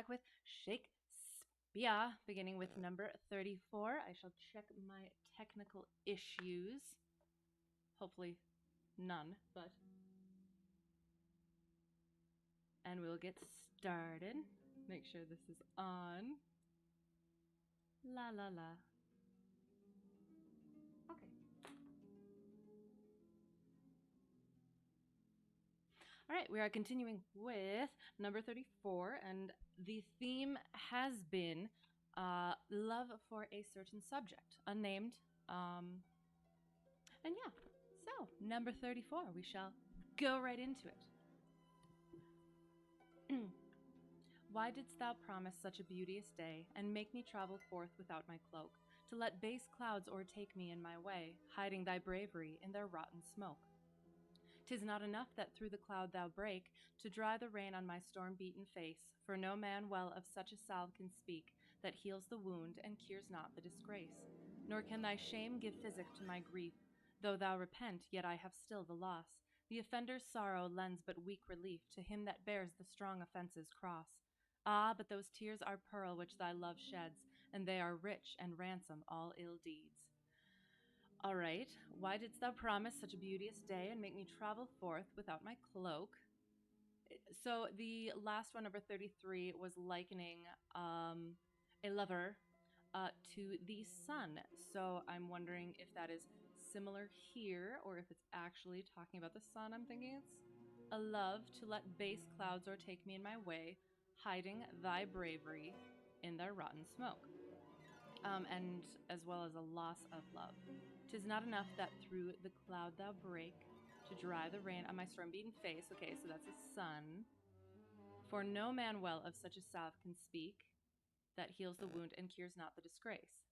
back with Shakespeare, beginning with number 34. I shall check my technical issues. Hopefully none, but... And we'll get started. Make sure this is on. La la la. Okay. All right, we are continuing with number 34, and the theme has been love for a certain subject, unnamed. And yeah, so number 34, we shall go right into it. Why didst thou promise such a beauteous day, and make me travel forth without my cloak, to let base clouds o'ertake me in my way, hiding thy bravery in their rotten smoke? 'Tis not enough that through the cloud thou break, to dry the rain on my storm-beaten face, for no man well of such a salve can speak, that heals the wound and cures not the disgrace. Nor can thy shame give physic to my grief, though thou repent, yet I have still the loss. The offender's sorrow lends but weak relief to him that bears the strong offence's cross. Ah, but those tears are pearl which thy love sheds, and they are rich and ransom all ill deeds. All right, why didst thou promise such a beauteous day and make me travel forth without my cloak? So the last one, number 33, was likening a lover to the sun. So I'm wondering if that is similar here or if it's actually talking about the sun. I'm thinking it's a love to let base clouds o'ertake me in my way, hiding thy bravery in their rotten smoke. And as well as a loss of love. 'Tis not enough that through the cloud thou break, to dry the rain on my storm-beaten face. Okay, so that's a sun. For no man well of such a salve can speak, that heals the wound and cures not the disgrace.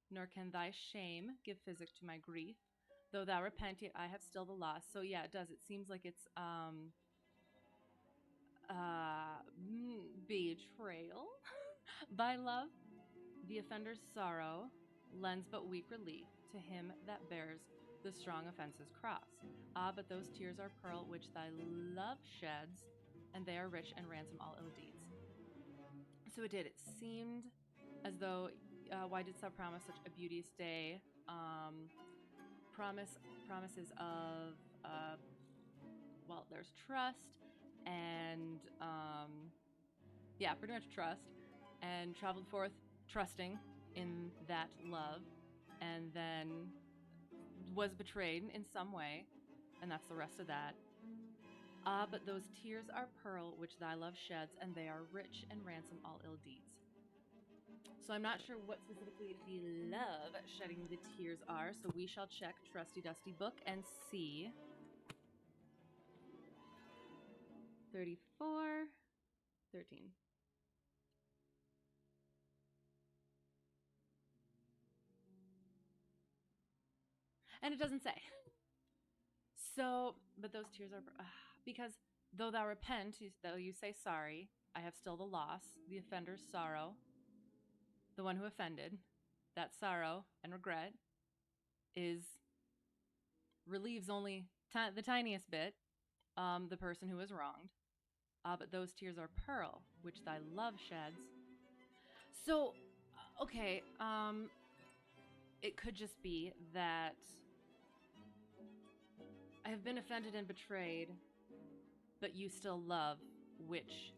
Nor can thy shame give physic to my grief, though thou repent, yet I have still the loss. So yeah, it does. It seems like it's betrayal by love. The offender's sorrow lends but weak relief to him that bears the strong offence's cross. Ah, but those tears are pearl which thy love sheds, and they are rich and ransom all ill deeds. So it did. It seemed as though, why didst thou promise such a beauteous day? Promises of, well, there's trust and, yeah, pretty much trust, and traveled forth trusting in that love, and then was betrayed in some way, and that's the rest of that. Ah, but those tears are pearl which thy love sheds, and they are rich and ransom all ill deeds. So I'm not sure what specifically the love shedding the tears are, so we shall check trusty dusty book and see. 34, 13. And it doesn't say. So, but those tears are... because though thou repent, though you say sorry, I have still the loss, the offender's sorrow, the one who offended, that sorrow and regret relieves only the tiniest bit, the person who is wronged. But those tears are pearl, which thy love sheds. So, okay, it could just be that I have been offended and betrayed, but you still love, which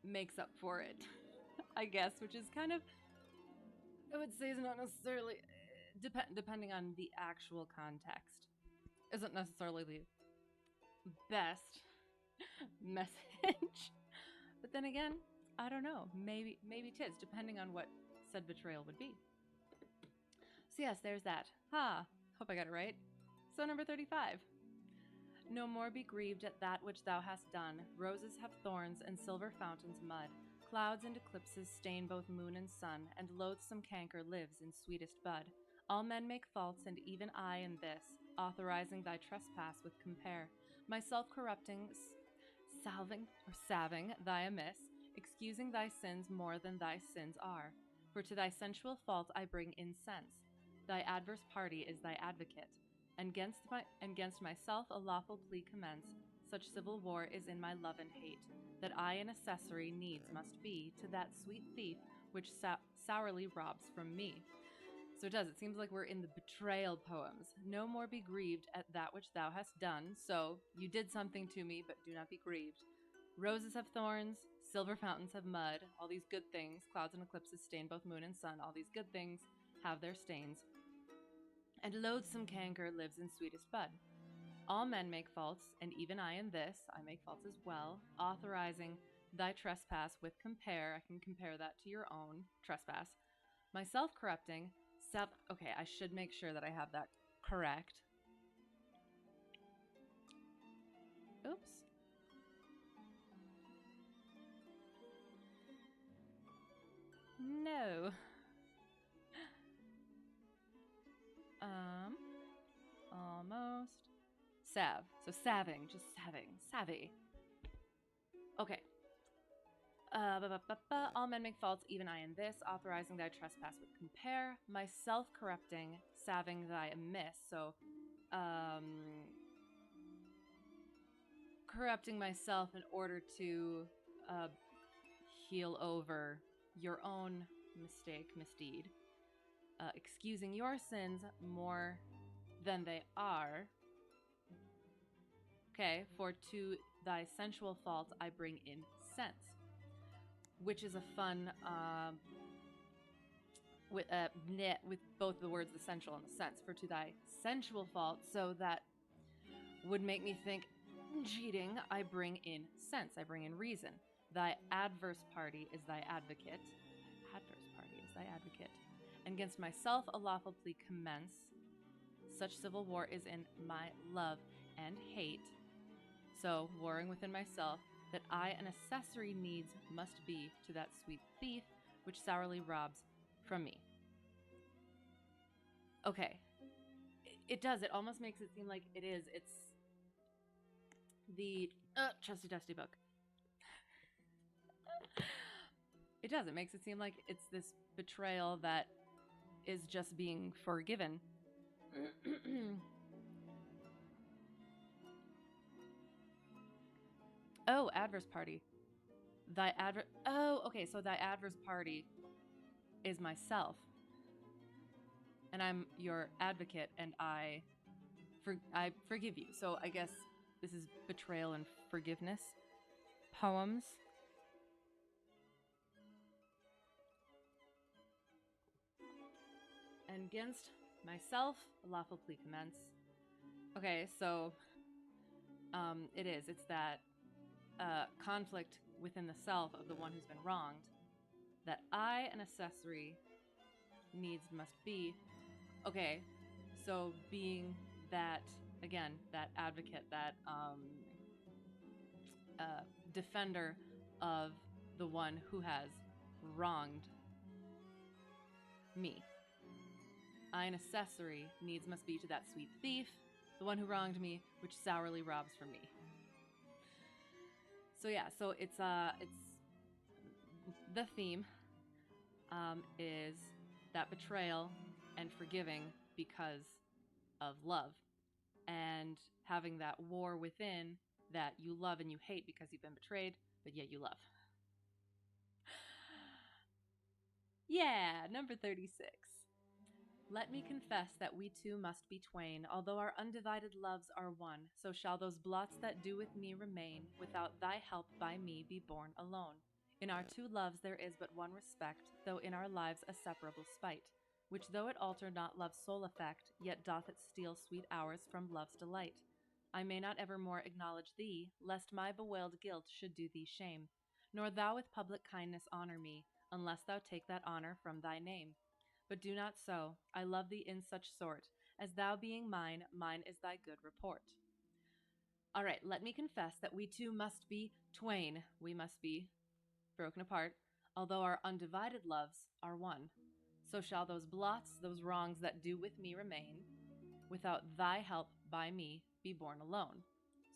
makes up for it, I guess, which is kind of, I would say, is not necessarily, depending on the actual context, isn't necessarily the best message. But then again, I don't know, maybe 'tis, depending on what said betrayal would be. So yes, there's that. Hope I got it right. So number 35. No more be grieved at that which thou hast done. Roses have thorns, and silver fountains mud. Clouds and eclipses stain both moon and sun, and loathsome canker lives in sweetest bud. All men make faults, and even I in this, authorizing thy trespass with compare. My self-corrupting salving thy amiss, excusing thy sins more than thy sins are. For to thy sensual fault I bring incense. Thy adverse party is thy advocate, and 'gainst myself a lawful plea commence, such civil war is in my love and hate, that I an accessory needs must be to that sweet thief which sourly robs from me. So it does. It seems like we're in the betrayal poems. No more be grieved at that which thou hast done. So you did something to me, but do not be grieved. Roses have thorns, silver fountains have mud, all these good things. Clouds and eclipses stain both moon and sun. All these good things have their stains. And loathsome canker lives in sweetest bud. All men make faults, and even I in this, I make faults as well, authorizing thy trespass with compare. I can compare that to your own trespass. My self-corrupting, okay, I should make sure that I have that correct. Oops. No. Almost. Salve. So salving, just salving. Savvy. Okay. All men make faults, even I in this, authorizing thy trespass with compare. My self-corrupting, salving thy amiss. So, corrupting myself in order to heal over your own mistake, misdeed. Excusing your sins more than they are. Okay, for to thy sensual fault I bring in sense, which is a fun with both the words the sensual and the sense. For to thy sensual fault, so that would make me think cheating, I bring in sense, I bring in reason. Thy adverse party is thy advocate. Adverse party is thy advocate. And against myself a lawful plea commence. Such civil war is in my love and hate. So, warring within myself, that I an accessory needs must be to that sweet thief, which sourly robs from me. Okay. It does. It almost makes it seem like it is. It's the trusty dusty book. It does. It makes it seem like it's this betrayal that is just being forgiven. Oh, adverse party. Okay, so thy adverse party is myself. And I'm your advocate, and I forgive you. So I guess this is betrayal and forgiveness poems. And against myself, a lawful plea commence. Okay, so it is. It's that conflict within the self of the one who's been wronged, that I, an accessory, needs must be. Okay, so being that, again, that advocate, that defender of the one who has wronged me. I, an accessory, needs must be to that sweet thief, the one who wronged me, which sourly robs from me. So yeah, so it's the theme is that betrayal and forgiving because of love, and having that war within that you love and you hate because you've been betrayed, but yet you love. Yeah, number 36. Let me confess that we two must be twain, although our undivided loves are one. So shall those blots that do with me remain, without thy help by me be borne alone. In our two loves there is but one respect, though in our lives a separable spite, which though it alter not love's sole effect, yet doth it steal sweet hours from love's delight. I may not evermore acknowledge thee, lest my bewailed guilt should do thee shame, nor thou with public kindness honor me, unless thou take that honor from thy name. But do not so. I love thee in such sort, as thou being mine, mine is thy good report. All right, let me confess that we two must be twain. We must be broken apart, although our undivided loves are one. So shall those blots, those wrongs that do with me remain, without thy help by me be borne alone.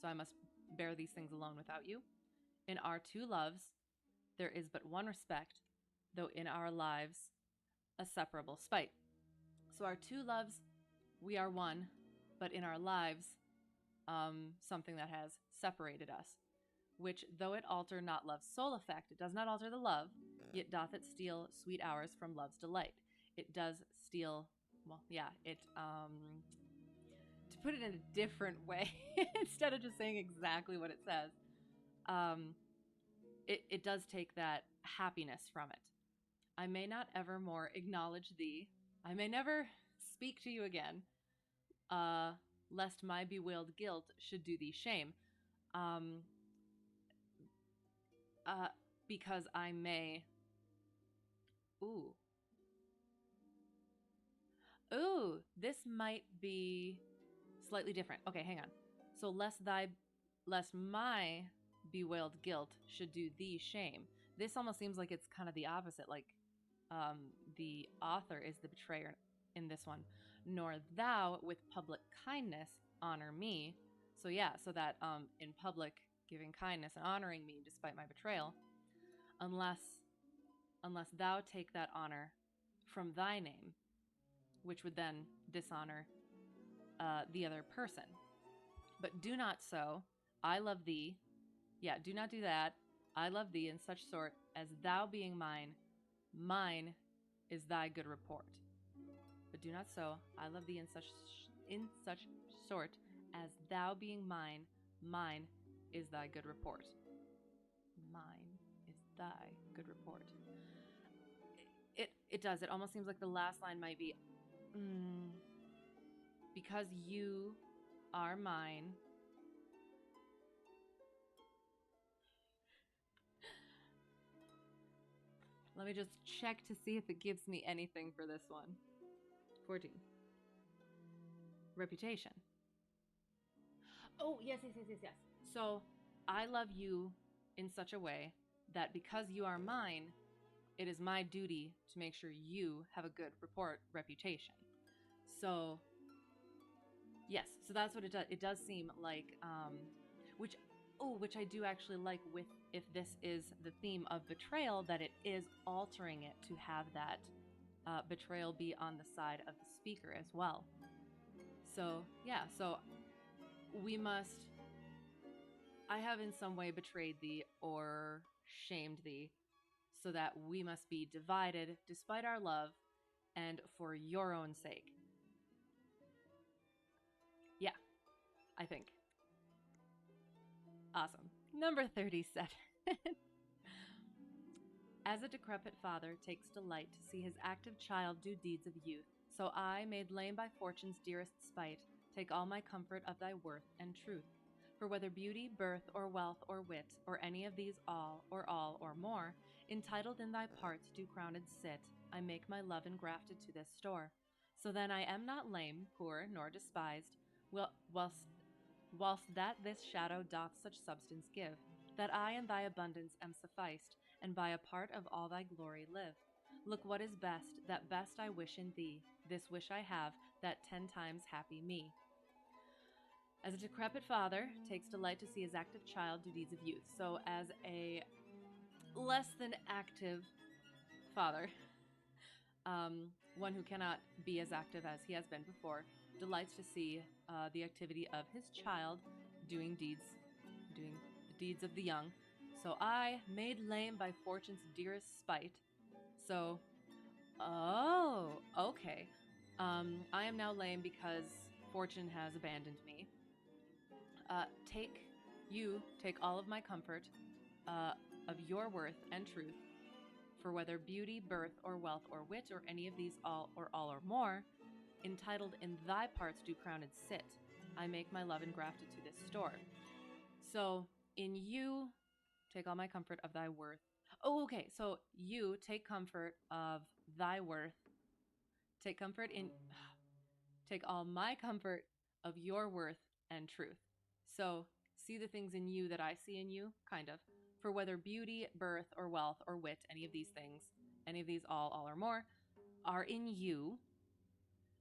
So I must bear these things alone without you. In our two loves, there is but one respect, though in our lives a separable spite. So our two loves, we are one, but in our lives, something that has separated us, which though it alter not love's sole effect, it does not alter the love, yet doth it steal sweet hours from love's delight. It does steal, well, yeah, to put it in a different way, instead of just saying exactly what it says, it does take that happiness from it. I may not evermore acknowledge thee. I may never speak to you again, lest my bewailed guilt should do thee shame. Um, because I may. Ooh. Ooh, this might be slightly different. Okay, hang on. So lest my bewailed guilt should do thee shame. This almost seems like it's kind of the opposite. Like, the author is the betrayer in this one. Nor thou with public kindness honor me. So yeah, so that in public giving kindness and honoring me despite my betrayal, unless thou take that honor from thy name, which would then dishonor the other person. But do not so. I love thee. Yeah, do not do that. I love thee in such sort as thou being mine, mine is thy good report. But do not so. I love thee in such sort as thou being mine, mine is thy good report. Mine is thy good report. It does. It almost seems like the last line might be, because you are mine. Let me just check to see if it gives me anything for this one. 14. Reputation. Oh, yes. So, I love you in such a way that because you are mine, it is my duty to make sure you have a good reputation. So, yes, so that's what it does. It does seem like, which I do actually like with, if this is the theme of betrayal, that it is altering it to have that betrayal be on the side of the speaker as well. So, yeah, so I have in some way betrayed thee or shamed thee, so that we must be divided despite our love and for your own sake. Yeah, I think. Awesome. Number 37. As a decrepit father takes delight to see his active child do deeds of youth, so I, made lame by fortune's dearest spite, take all my comfort of thy worth and truth. For whether beauty, birth, or wealth, or wit, or any of these all, or more, entitled in thy parts do crowned sit, I make my love engrafted to this store. So then I am not lame, poor, nor despised, whilst that this shadow doth such substance give, that I in thy abundance am sufficed, and by a part of all thy glory live. Look what is best, that best I wish in thee, this wish I have, that 10 times happy me. As a decrepit father takes delight to see his active child do deeds of youth. So as a less than active father, one who cannot be as active as he has been before, delights to see the activity of his child doing the deeds of the young. So I, made lame by fortune's dearest spite. So, oh, okay. I am now lame because fortune has abandoned me. Take all of my comfort of your worth and truth, for whether beauty, birth, or wealth, or wit, or any of these all or more, entitled in thy parts do crowned sit, I make my love engrafted to this store. So, in you, take all my comfort of thy worth. Oh, okay, so you take comfort of thy worth. Take all my comfort of your worth and truth. So, see the things in you that I see in you, kind of. For whether beauty, birth, or wealth, or wit, any of these things, any of these all or more, are in you,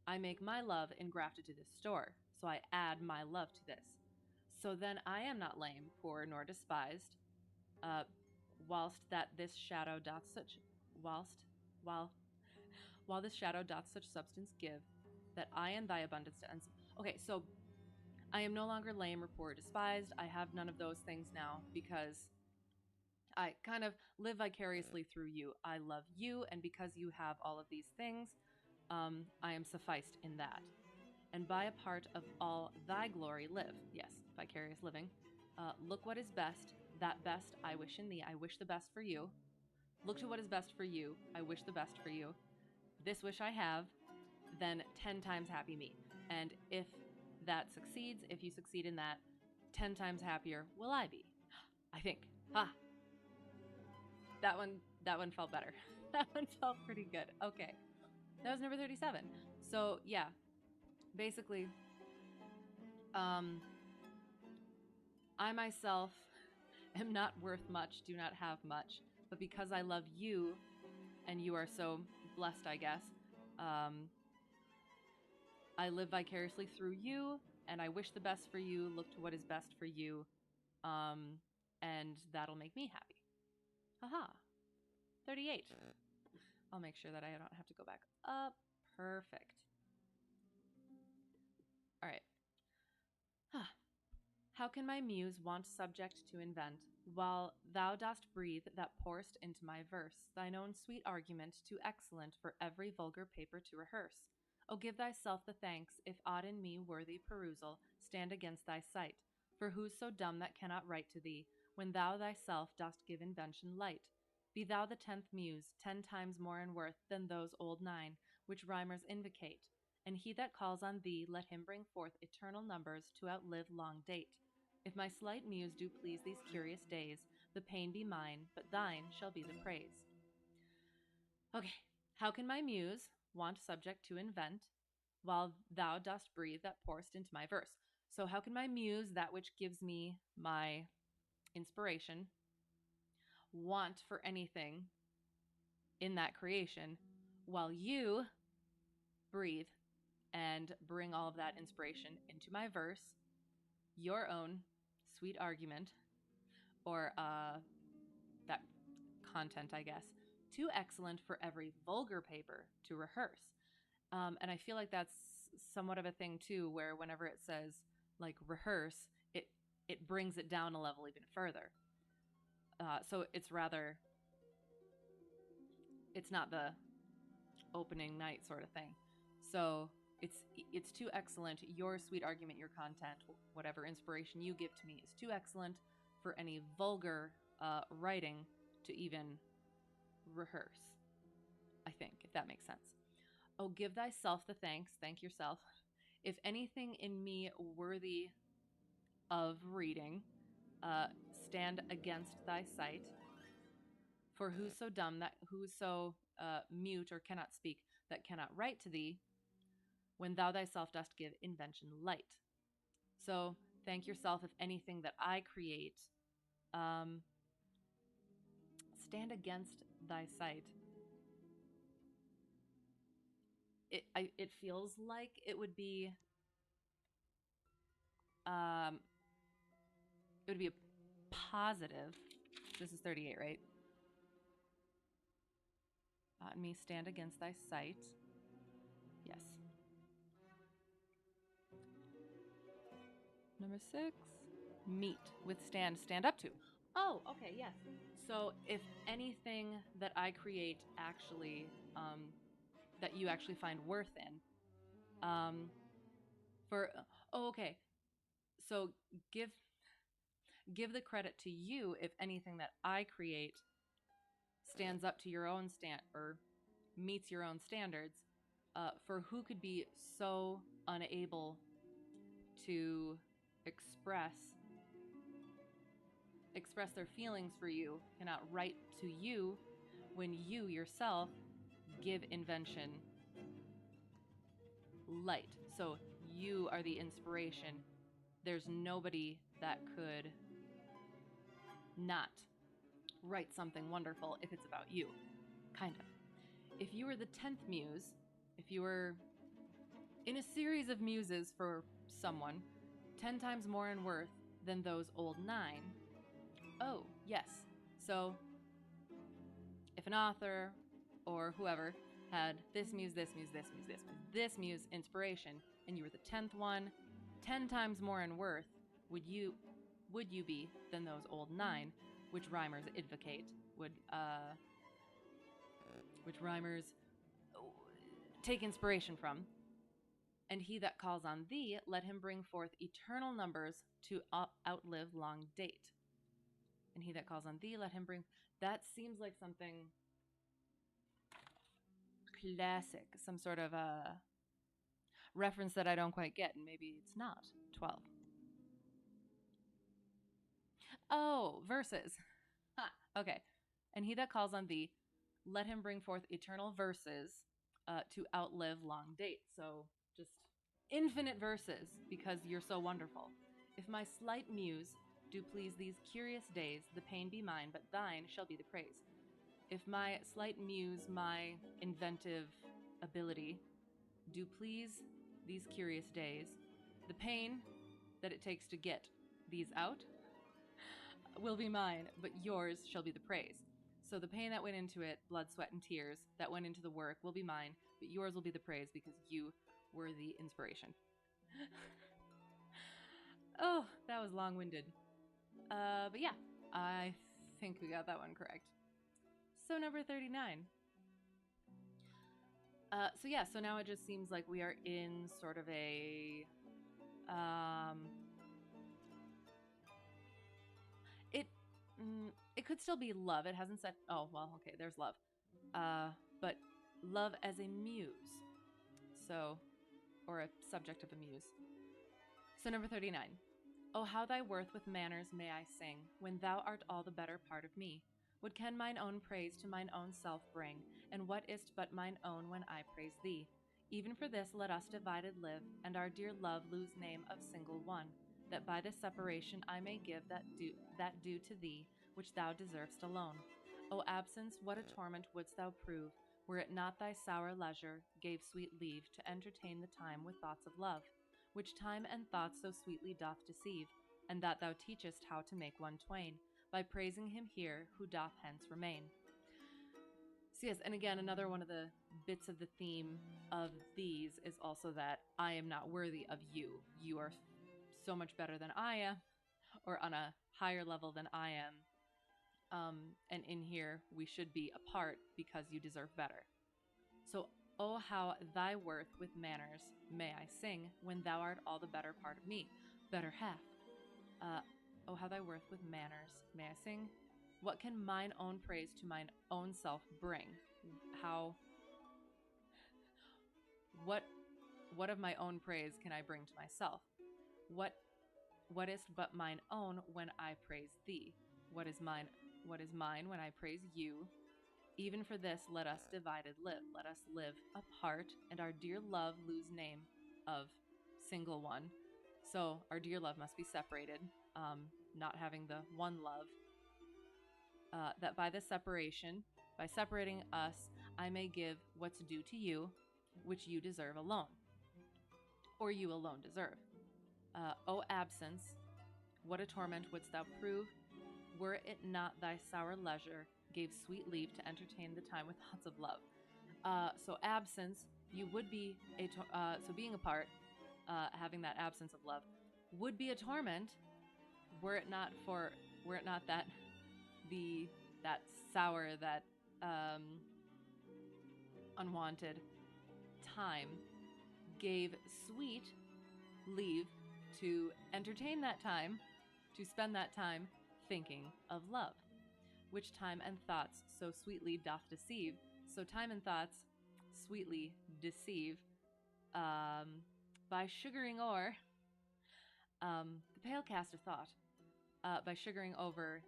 I make my love engrafted to this store. So I add my love to this. So then I am not lame, poor, nor despised, while this shadow doth such substance give, that I in thy abundance to okay, so I am no longer lame or poor or despised. I have none of those things now because I kind of live vicariously through you. I love you, and because you have all of these things, I am sufficed in that. And by a part of all thy glory live. Yes, vicarious living. Look what is best, that best I wish in thee. I wish the best for you. Look to what is best for you. I wish the best for you. This wish I have, then 10 times happy me. And if that succeeds, if you succeed in that, 10 times happier will I be. I think. Ha! That one felt better. That one felt pretty good. Okay. That was number 37. So, yeah. Basically, I myself am not worth much, do not have much, but because I love you, and you are so blessed, I guess, I live vicariously through you, and I wish the best for you, look to what is best for you, and that'll make me happy. Haha. 38. I'll make sure that I don't have to go back up. Perfect. All right. How can my muse want subject to invent, while thou dost breathe that pour'st into my verse, thine own sweet argument too excellent for every vulgar paper to rehearse? O give thyself the thanks, if aught in me worthy perusal stand against thy sight. For who's so dumb that cannot write to thee, when thou thyself dost give invention light? Be thou the 10th muse, 10 times more in worth than those old 9, which rhymers invocate. And he that calls on thee, let him bring forth eternal numbers to outlive long date. If my slight muse do please these curious days, the pain be mine, but thine shall be the praise. Okay, how can my muse want subject to invent, while thou dost breathe that pour'st into my verse? So how can my muse, that which gives me my inspiration, want for anything in that creation, while you breathe and bring all of that inspiration into my verse, your own sweet argument, or that content, I guess, too excellent for every vulgar paper to rehearse. And I feel like that's somewhat of a thing too, where whenever it says like rehearse, it brings it down a level even further. So it's not the opening night sort of thing. So it's too excellent. Your sweet argument, your content, whatever inspiration you give to me is too excellent for any vulgar writing to even rehearse, I think, if that makes sense. Oh, give thyself the thanks, thank yourself, if anything in me worthy of reading, stand against thy sight. For who's so dumb, who's so mute or cannot speak, that cannot write to thee, when thou thyself dost give invention light. So thank yourself if anything that I create stand against thy sight. It feels like it would be a positive. This is 38, right? Me stand against thy sight. Yes. Number 6, meet, withstand, stand up to. Oh, okay, yes. So if anything that I create actually, that you actually find worth in, okay. So give the credit to you if anything that I create stands up to your own or meets your own standards. For who could be so unable to express their feelings for you, cannot write to you, when you yourself give invention light. So you are the inspiration. There's nobody that could not write something wonderful if it's about you. Kind of. If you were the 10th muse, if you were in a series of muses for someone, 10 times more in worth than those old 9. Oh, yes. So if an author or whoever had this muse, this muse, this muse, this muse, this muse inspiration, and you were the 10th one, 10 times more in worth would you be than those old 9, which rhymers advocate, which rhymers take inspiration from. And he that calls on thee, let him bring forth eternal numbers to outlive long date. And he that calls on thee, let him bring... That seems like something classic, some sort of a reference that I don't quite get, and maybe it's not. 12. Oh, verses. Ha, okay. And he that calls on thee, let him bring forth eternal verses to outlive long date. So just infinite verses, because you're so wonderful. If my slight muse do please these curious days, the pain be mine, but thine shall be the praise. If my slight muse, my inventive ability, do please these curious days, the pain that it takes to get these out will be mine, but yours shall be the praise. So the pain that went into it, blood, sweat, and tears, that went into the work will be mine, but yours will be the praise because you were the inspiration. Oh, that was long-winded. But yeah, I think we got that one correct. So number 39. So now it just seems like we are in sort of a... It could still be love. It hasn't said... Oh, well, okay, there's love. But love as a muse. So, or a subject of a muse. So number 39. Oh, how thy worth with manners may I sing, when thou art all the better part of me. What can mine own praise to mine own self bring, and what is't but mine own when I praise thee? Even for this let us divided live, and our dear love lose name of single one, that by this separation I may give that due to thee, which thou deservest alone. O absence, what a torment wouldst thou prove, were it not thy sour leisure gave sweet leave to entertain the time with thoughts of love, which time and thoughts so sweetly doth deceive, and that thou teachest how to make one twain, by praising him here who doth hence remain. So yes, and again, another one of the bits of the theme of these is also that I am not worthy of you. You are so much better than I am, or on a higher level than I am. And in here, we should be apart because you deserve better. So, oh, how thy worth with manners may I sing, when thou art all the better part of me, better half. Oh, how thy worth with manners may I sing. What can mine own praise to mine own self bring? What of my own praise can I bring to myself? What is but mine own when I praise thee? What is mine when I praise you? Even for this let us divided live. Let us live apart, and our dear love lose name of single one. So our dear love must be separated, not having the one love. That by this separation, by separating us, I may give what's due to you, which you deserve alone, or you alone deserve. O absence, what a torment wouldst thou prove, were it not thy sour leisure gave sweet leave to entertain the time with thoughts of love. So absence, you would be so being apart, having that absence of love, would be a torment, were it not that that sour, that unwanted time gave sweet leave to entertain that time, to spend that time thinking of love, which time and thoughts so sweetly doth deceive. So time and thoughts sweetly deceive by sugaring o'er the pale cast of thought, by sugaring over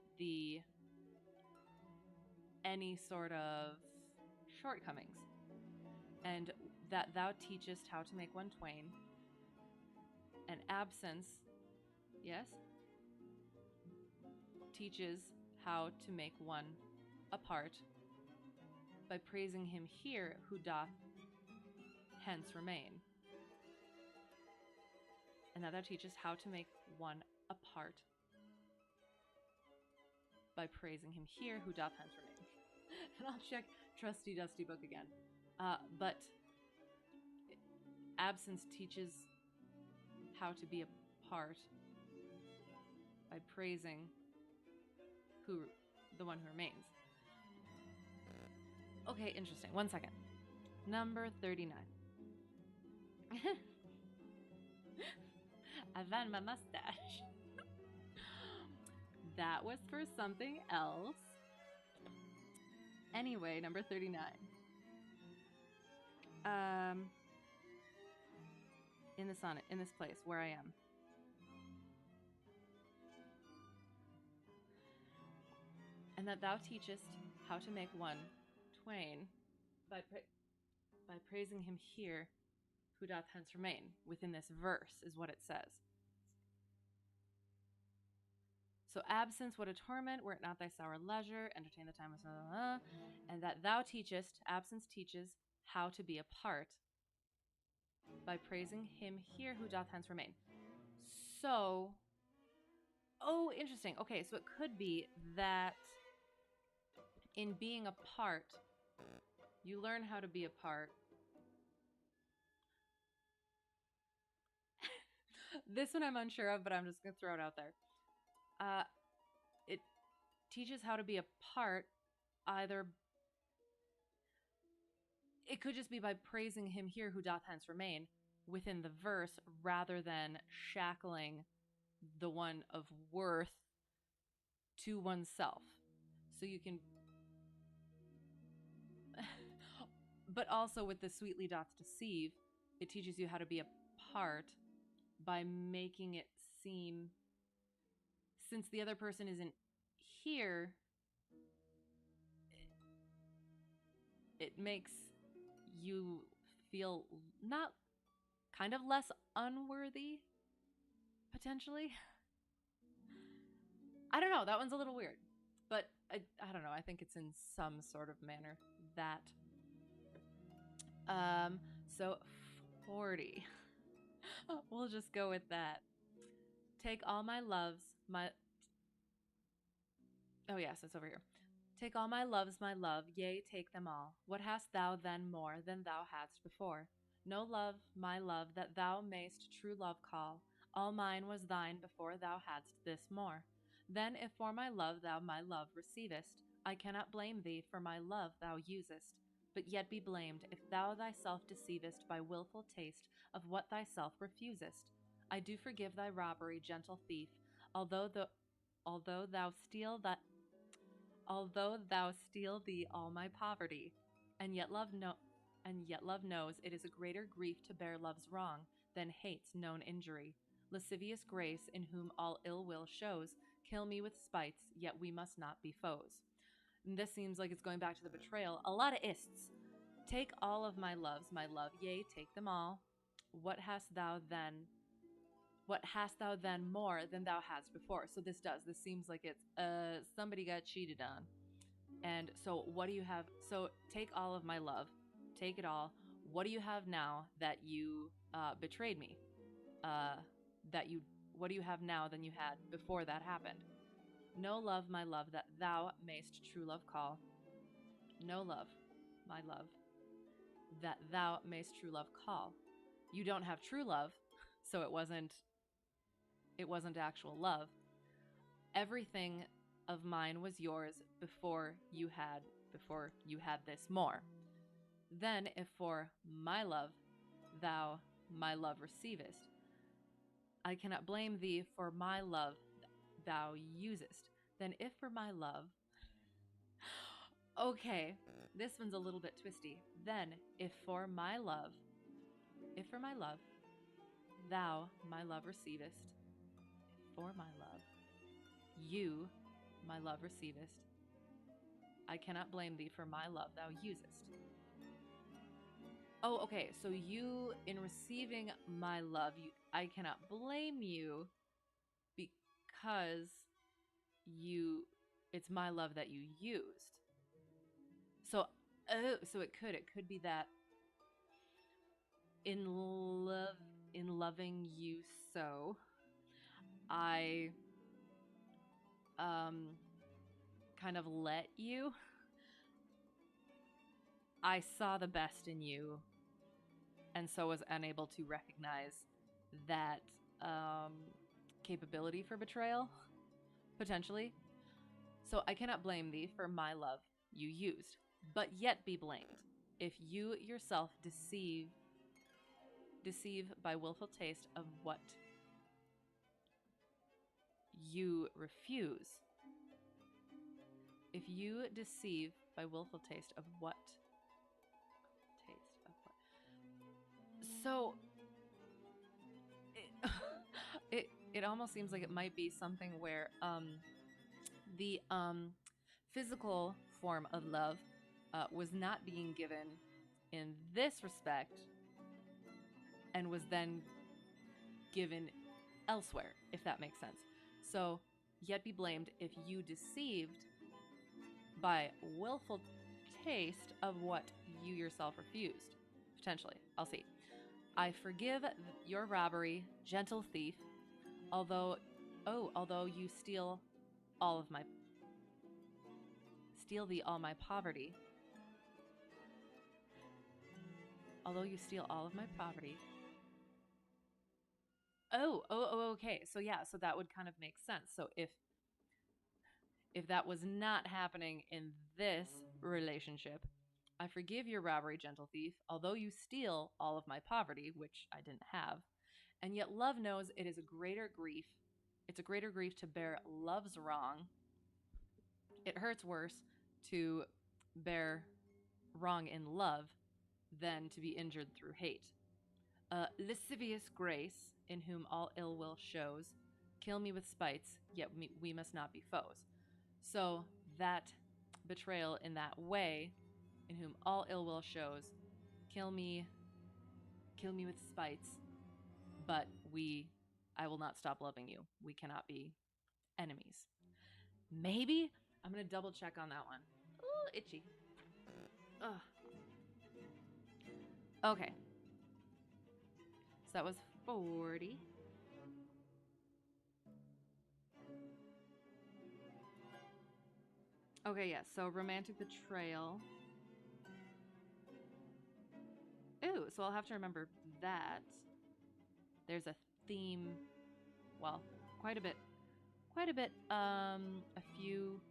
any sort of shortcomings, and that thou teachest how to make one twain. And absence, yes, teaches how to make one apart by praising him here who doth hence remain. And that thou teachest how to make one apart by praising him here who doth hence remain. And I'll check trusty dusty book again. But absence teaches how to be apart by praising who the one who remains. Okay, interesting. 1 second. Number 39. I found my mustache. That was for something else. Anyway, number 39. In the sonnet, in this place where I am. And that thou teachest how to make one twain by praising him here who doth hence remain. Within this verse is what it says. So absence, what a torment, were it not thy sour leisure, entertain the time of and that thou teachest, absence teaches how to be apart by praising him here who doth hence remain. So, oh, interesting. Okay, so it could be that in being apart, you learn how to be apart. This one I'm unsure of, but I'm just going to throw it out there. It teaches how to be apart either. It could just be by praising him here who doth hence remain within the verse rather than shackling the one of worth to oneself. So you can... But also with the sweetly doth deceive, it teaches you how to be apart by making it seem, since the other person isn't here, it makes you feel not kind of less unworthy, potentially. I don't know. That one's a little weird, but I don't know. I think it's in some sort of manner that. So 40. We'll just go with that. Take all my loves, Oh yes, it's over here. Take all my loves, my love, yea, take them all. What hast thou then more than thou hadst before? No love, my love, that thou mayst true love call. All mine was thine before thou hadst this more. Then if for my love thou my love receivest, I cannot blame thee for my love thou usest, but yet be blamed if thou thyself deceivest by wilful taste of what thyself refusest. I do forgive thy robbery, gentle thief, although thou steal thee all my poverty, and yet love knows it is a greater grief to bear love's wrong than hate's known injury. Lascivious grace, in whom all ill will shows, kill me with spites, yet we must not be foes. And this seems like it's going back to the betrayal. A lot of ists. Take all of my loves, my love, yea, take them all. What hast thou then more than thou hadst before? So this seems like it's somebody got cheated on. And so what do you have? So take all of my love, take it all. What do you have now that you betrayed me? What do you have now than you had before that happened? No love, my love, that thou mayst true love call. No love, my love, that thou mayst true love call. You don't have true love, so it wasn't actual love. Everything of mine was yours before you had this more. Then if for my love thou my love receivest, I cannot blame thee for my love thou usest. Then if for my love... Okay, this one's a little bit twisty. Then if for my love thou my love receivest, for my love you my love receivest, I cannot blame thee for my love thou usest. Oh, okay, so you, in receiving my love, I cannot blame you because it's my love that you used. So it could be that in loving you so, I kind of let you. I saw the best in you, and so was unable to recognize that um, capability for betrayal, potentially. So I cannot blame thee for my love you used, but yet be blamed if you yourself deceive by willful taste of what you refuse. If you deceive by willful taste of what taste of what. So it, it almost seems like it might be something where the physical form of love was not being given in this respect and was then given elsewhere, if that makes sense. So, yet be blamed if you deceived by willful taste of what you yourself refused. Potentially. I'll see. I forgive your robbery, gentle thief, although you steal thee all my poverty. Although you steal all of my poverty. Okay. So yeah, so that would kind of make sense. So if that was not happening in this relationship, I forgive your robbery, gentle thief, although you steal all of my poverty, which I didn't have. And yet love knows it is a greater grief. It's a greater grief to bear love's wrong. It hurts worse to bear wrong in love than to be injured through hate. Lascivious grace, in whom all ill will shows, kill me with spites, yet we must not be foes. So that betrayal in that way, in whom all ill will shows, kill me with spites, but I will not stop loving you. We cannot be enemies. Maybe? I'm going to double check on that one. Ooh, itchy. Ugh. Okay. So that was 40. Okay, yes. So romantic betrayal. Ooh, so I'll have to remember that. There's a theme. Well, quite a bit. A few.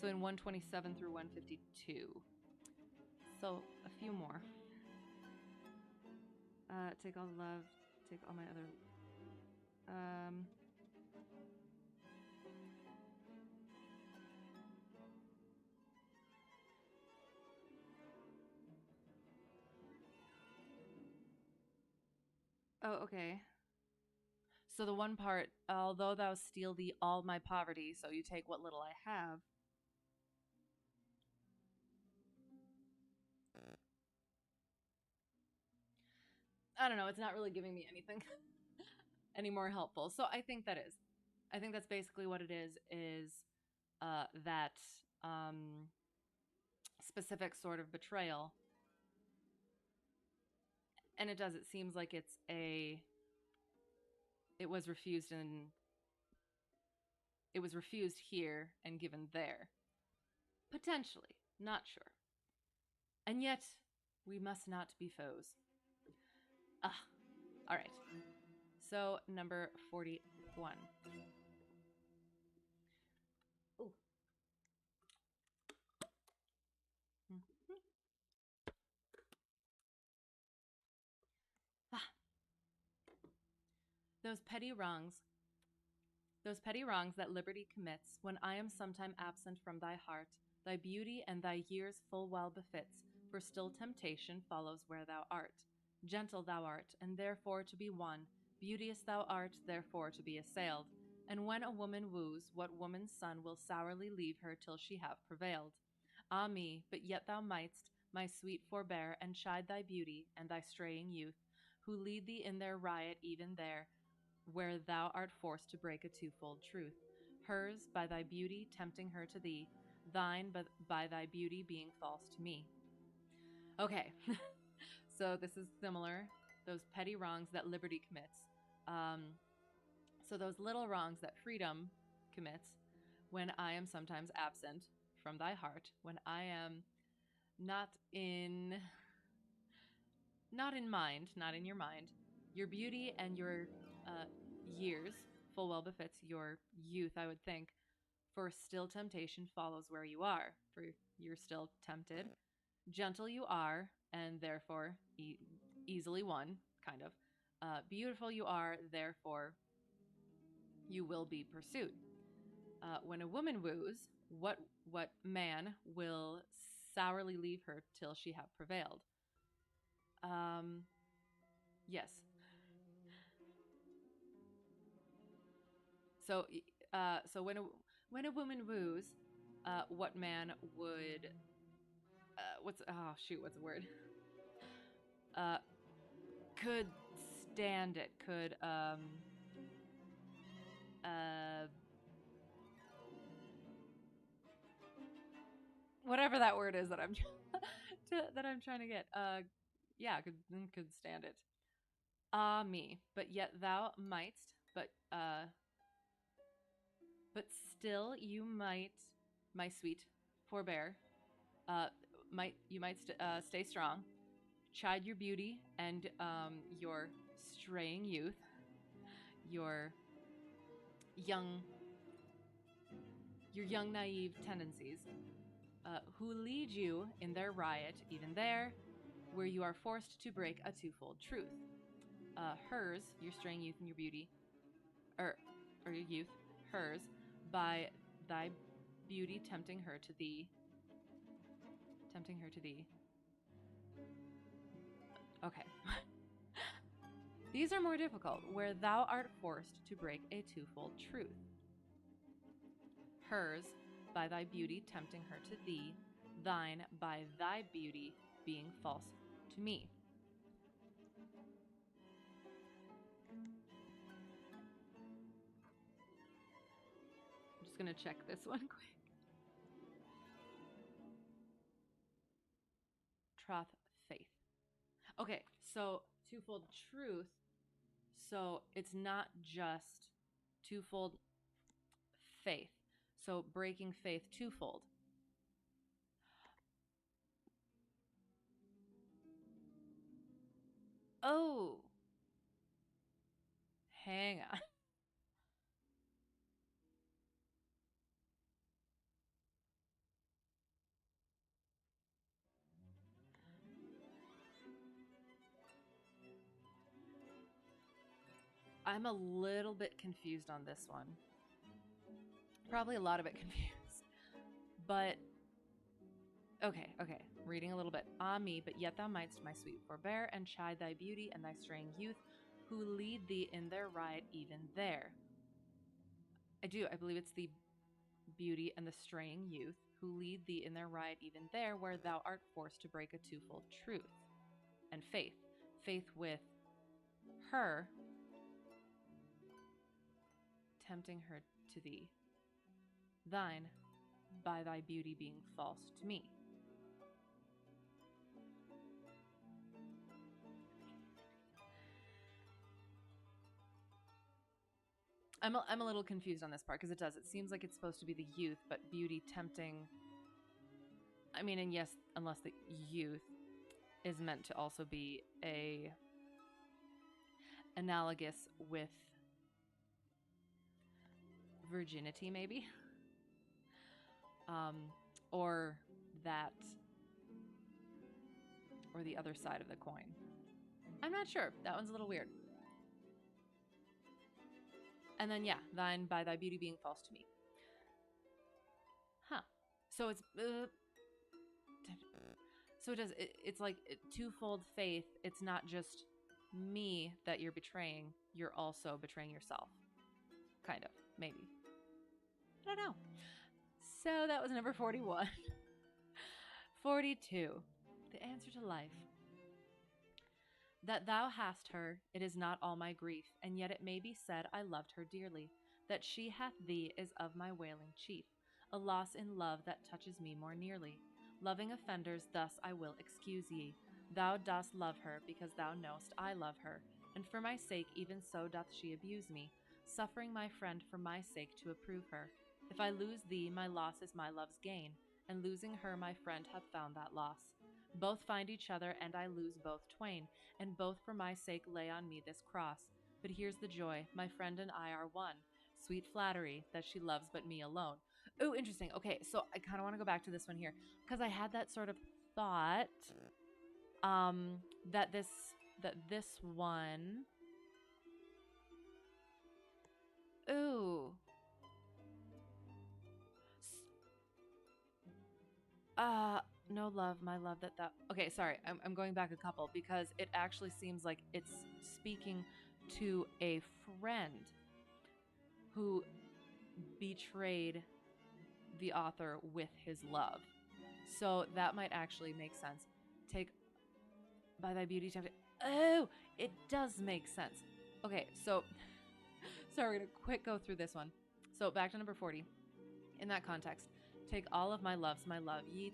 So in 127 through 152. So a few more. Take all the love. Take all my other. Oh, okay. So the one part, although thou steal thee all my poverty, so you take what little I have. I don't know, it's not really giving me anything any more helpful. So I think that's basically what it is that specific sort of betrayal. And it seems like it was refused here and given there. Potentially, not sure. And yet, we must not be foes. All right. So, number 41. Ooh. Mm-hmm. Those petty wrongs that liberty commits, when I am sometime absent from thy heart, thy beauty and thy years full well befits, for still temptation follows where thou art. Gentle thou art, and therefore to be won, beauteous thou art, therefore to be assailed. And when a woman woos, what woman's son will sourly leave her till she have prevailed? Ah me, but yet thou mightst, my sweet, forbear, and chide thy beauty, and thy straying youth, who lead thee in their riot even there, where thou art forced to break a twofold truth, hers by thy beauty tempting her to thee, thine but by thy beauty being false to me. Okay, so this is similar. Those petty wrongs that liberty commits. So those little wrongs that freedom commits, when I am sometimes absent from thy heart, when I am not in your mind, your beauty and your uh, years, full well befits your youth, I would think. For still temptation follows where you are, for you're still tempted. Gentle you are, and therefore easily won, kind of. Beautiful you are, therefore you will be pursued. When a woman woos, what man will sourly leave her till she have prevailed? Yes. So, so when a woman woos, what man would what's the word? Uh, could stand it? Could uh whatever that word is that I'm that I'm trying to get. Yeah, could stand it. Ah me, but yet thou mightst, but still you might, my sweet, forbear. Uh, might stay strong. Chide your beauty and your straying youth, your young, your young naive tendencies, who lead you in their riot, even there, where you are forced to break a twofold truth. Hers, your straying youth and your beauty, or or your youth, hers, by thy beauty tempting her to thee. Okay. These are more difficult, where thou art forced to break a twofold truth. Hers, by thy beauty tempting her to thee, thine, by thy beauty being false to me. I'm just going to check this one quick. Troth, faith. Okay, so twofold truth. So it's not just twofold faith. So breaking faith twofold. Oh, hang on. I'm a little bit confused on this one. Probably a lot of it confused. But okay. Reading a little bit. Ah me, but yet thou mightst, my sweet, forbear, and chide thy beauty and thy straying youth, who lead thee in their riot even there. I believe it's the beauty and the straying youth, who lead thee in their riot even there, where thou art forced to break a twofold truth. And faith. Faith with her, tempting her to thee. Thine, by thy beauty being false to me. I'm a little confused on this part because it seems like it's supposed to be the youth, but beauty tempting. I mean, and yes, unless the youth is meant to also be a analogous with virginity, maybe, or that, or the other side of the coin. I'm not sure. That one's a little weird. And then, yeah, thine by thy beauty being false to me. Huh. So it's so it does. It's like twofold faith. It's not just me that you're betraying. You're also betraying yourself. Kind of, maybe. I don't know. So that was number 41. 42. The answer to life. That thou hast her, it is not all my grief, and yet it may be said I loved her dearly. That she hath thee is of my wailing chief, a loss in love that touches me more nearly. Loving offenders, thus I will excuse ye. Thou dost love her, because thou know'st I love her, and for my sake even so doth she abuse me, suffering my friend for my sake to approve her. If I lose thee, my loss is my love's gain, and losing her my friend hath found that loss. Both find each other, and I lose both twain, and both for my sake lay on me this cross. But here's the joy, my friend and I are one. Sweet flattery that she loves but me alone. Oh, interesting. Okay, so I kind of want to go back to this one here because I had that sort of thought um that this this one. Ooh. Uh, no love, my love that thou. Okay, sorry, I'm going back a couple because it actually seems like it's speaking to a friend who betrayed the author with his love. So that might actually make sense. Take by thy beauty tempted. Oh, it does make sense. Okay, so sorry, we're gonna quick go through this one. So back to number 40. In that context, take all of my loves, my love, yea,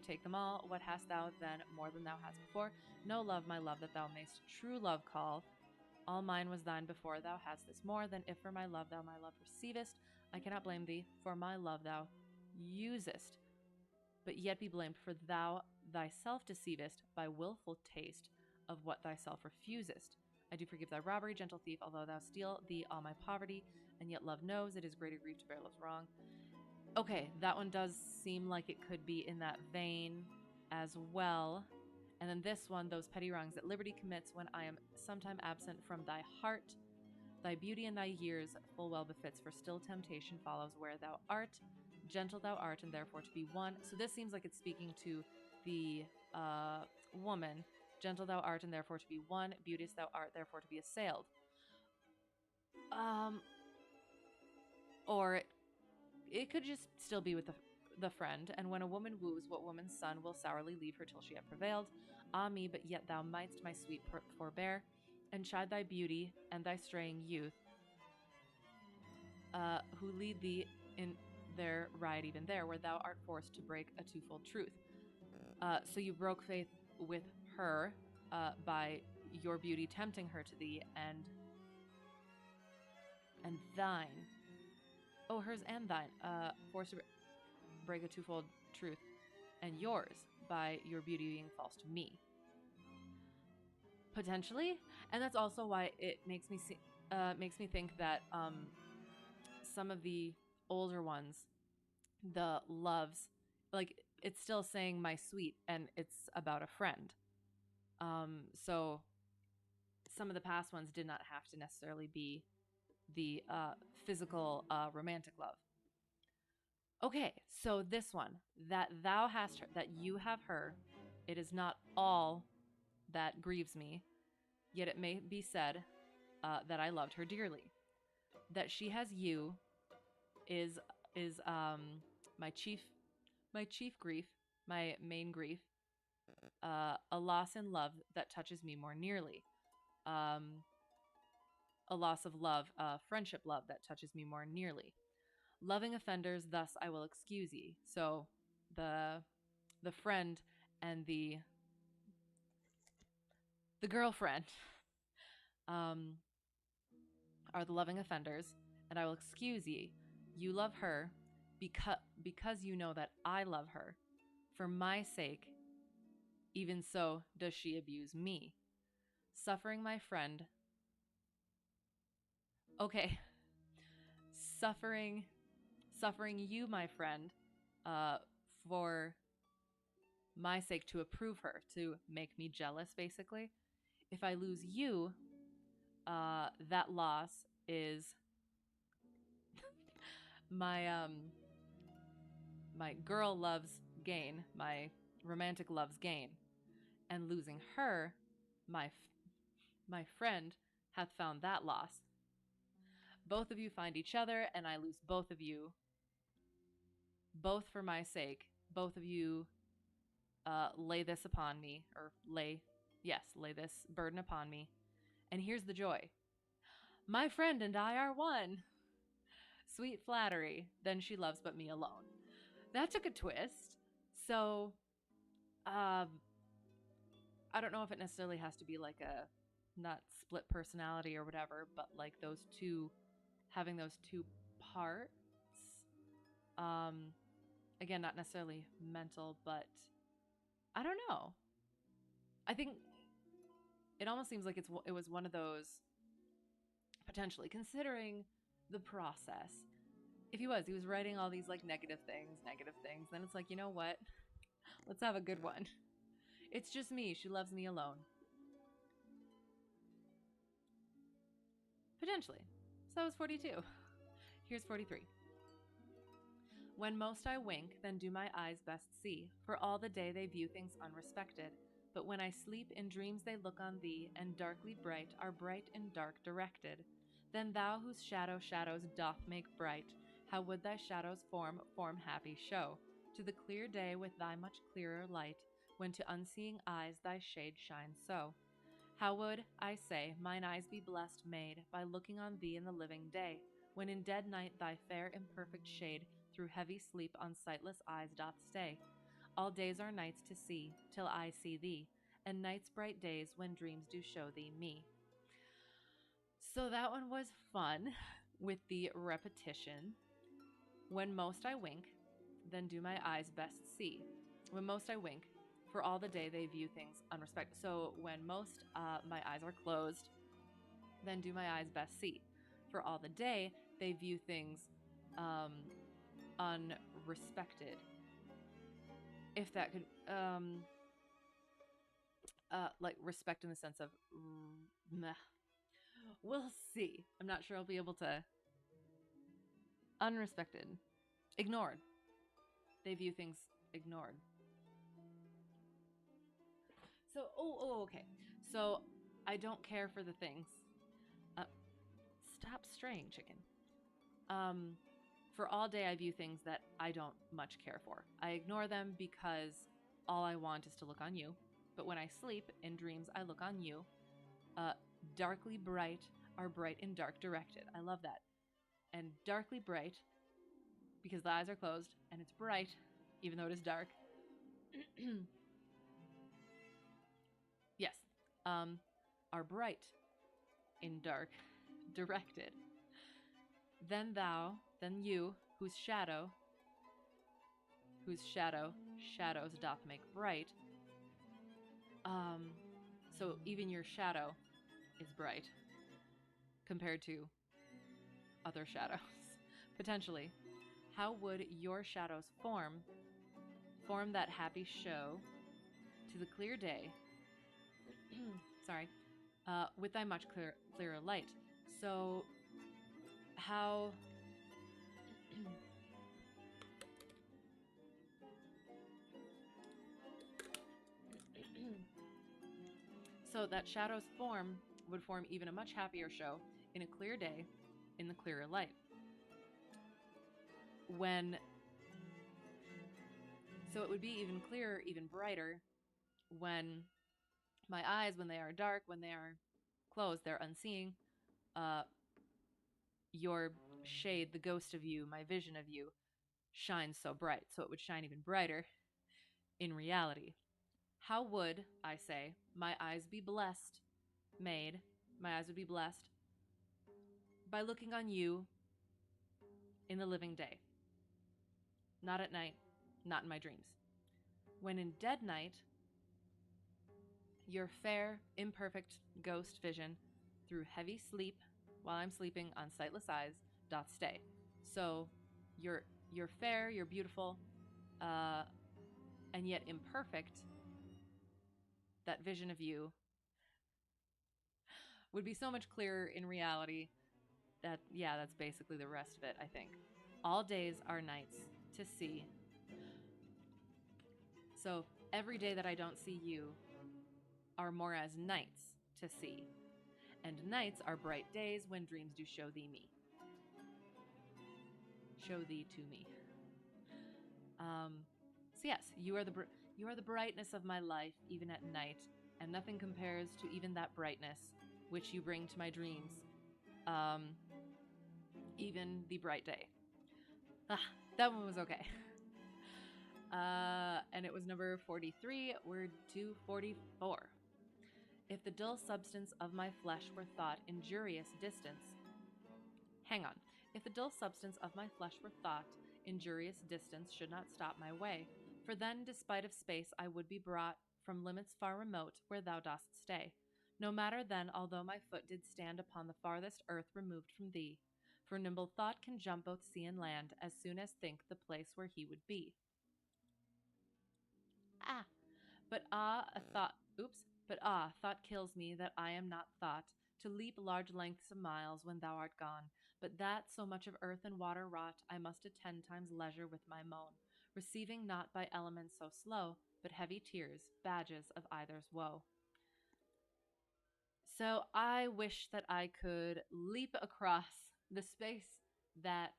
take them all. What hast thou then more than thou hast before? No love, my love, that thou mayst true love call. All mine was thine before, thou hast this more than if for my love thou my love receivest. I cannot blame thee, for my love thou usest, but yet be blamed, for thou thyself deceivest by wilful taste of what thyself refusest. I do forgive thy robbery, gentle thief, although thou steal thee all my poverty, and yet love knows it is greater grief to bear love's wrong. Okay, that one does seem like it could be in that vein as well. And then this one, those petty wrongs that liberty commits when I am sometime absent from thy heart. Thy beauty and thy years full well befits, for still temptation follows where thou art. Gentle thou art, and therefore to be one. So this seems like it's speaking to the woman. Gentle thou art, and therefore to be one. Beauteous thou art, therefore to be assailed. Or it could just still be with the friend. And when a woman woos, what woman's son will sourly leave her till she have prevailed? Ah me, but yet thou mightst, my sweet, forbear, and chide thy beauty and thy straying youth, who lead thee in their ride even there, where thou art forced to break a twofold truth. So you broke faith with her by your beauty tempting her to thee, and thine. Oh, hers and thine, forced to break a twofold truth, and yours by your beauty being false to me. Potentially, and that's also why it makes me think that some of the older ones, the loves, like it's still saying my sweet, and it's about a friend. So some of the past ones did not have to necessarily be the physical romantic love. Okay, so this one, that thou hast her, that you have her, it is not all that grieves me, yet it may be said that I loved her dearly. That she has you is my chief grief, my main grief, a loss in love that touches me more nearly. A loss of love, friendship love that touches me more nearly. Loving offenders, thus I will excuse ye. So the friend and the girlfriend are the loving offenders, and I will excuse ye. You love her because you know that I love her. For my sake, even so does she abuse me. Suffering my friend. Okay. Suffering you, my friend, for my sake, to approve her, to make me jealous, basically. If I lose you, that loss is my girl loves gain, my romantic loves gain, and losing her, my friend hath found that loss. Both of you find each other, and I lose both of you, both for my sake. Both of you lay this upon me, or lay this burden upon me. And here's the joy. My friend and I are one. Sweet flattery, then she loves but me alone. That took a twist. So, I don't know if it necessarily has to be like a not split personality or whatever, but like having those two parts. Again, not necessarily mental, but I don't know. I think it almost seems like it was one of those potentially, considering the process. If he was writing all these like negative things, then it's like, you know what? Let's have a good one. It's just me. She loves me alone. Potentially. So that was 42. Here's 43. When most I wink, then do my eyes best see, for all the day they view things unrespected. But when I sleep, in dreams they look on thee, and darkly bright are bright in dark directed. Then thou whose shadows doth make bright, how would thy shadow's form happy show? To the clear day with thy much clearer light, when to unseeing eyes thy shade shines so. How would, I say, mine eyes be blessed made, by looking on thee in the living day, when in dead night thy fair imperfect shade through heavy sleep on sightless eyes doth stay. All days are nights to see, till I see thee, and nights bright days when dreams do show thee me. So that one was fun with the repetition. When most I wink, then do my eyes best see. When most I wink, for all the day they view things unrespected. So when most my eyes are closed, then do my eyes best see. For all the day they view things unrespected. If that could, like respect in the sense of, meh. We'll see. I'm not sure I'll be able to. Unrespected. Ignored. They view things ignored. So, okay. So, I don't care for the things. Stop straying, chicken. For all day I view things that I don't much care for. I ignore them because all I want is to look on you. But when I sleep, in dreams I look on you. Darkly bright are bright in dark directed. I love that. And darkly bright, because the eyes are closed, and it's bright, even though it is dark. Yes. Are bright in dark directed. Then you, whose shadows doth make bright. So even your shadow is bright compared to other shadows. Potentially. How would your shadows form that happy show to the clear day, sorry, with thy much clearer light. So how so that shadow's form would form even a much happier show in a clear day, in the clearer light. So it would be even clearer, even brighter, when my eyes, when they are dark, when they are closed, they're unseeing. Your shade, the ghost of you, my vision of you, shines so bright. So it would shine even brighter in reality. How would, I say, my eyes be blessed, made, my eyes would be blessed by looking on you in the living day. Not at night, not in my dreams. When in dead night, your fair, imperfect ghost vision through heavy sleep, while I'm sleeping on sightless eyes, doth stay. So you're fair, you're beautiful, and yet imperfect. That vision of you would be so much clearer in reality. That's basically the rest of it, I think. All days are nights to see. So every day that I don't see you are more as nights to see. And nights are bright days when dreams do show thee me. Show thee to me. So yes, you are the brightness of my life, even at night, and nothing compares to even that brightness which you bring to my dreams, even the bright day. That one was okay. And it was number 43. We're to 44. If the dull substance of my flesh were thought injurious distance. Hang on. If the dull substance of my flesh were thought injurious distance should not stop my way. For then, despite of space, I would be brought from limits far remote where thou dost stay. No matter then, although my foot did stand upon the farthest earth removed from thee. For nimble thought can jump both sea and land, as soon as think the place where he would be. Ah, thought kills me that I am not thought, to leap large lengths of miles when thou art gone. But that so much of earth and water wrought, I must attend time's leisure with my moan, receiving not by elements so slow, but heavy tears, badges of either's woe. So I wish that I could leap across the space that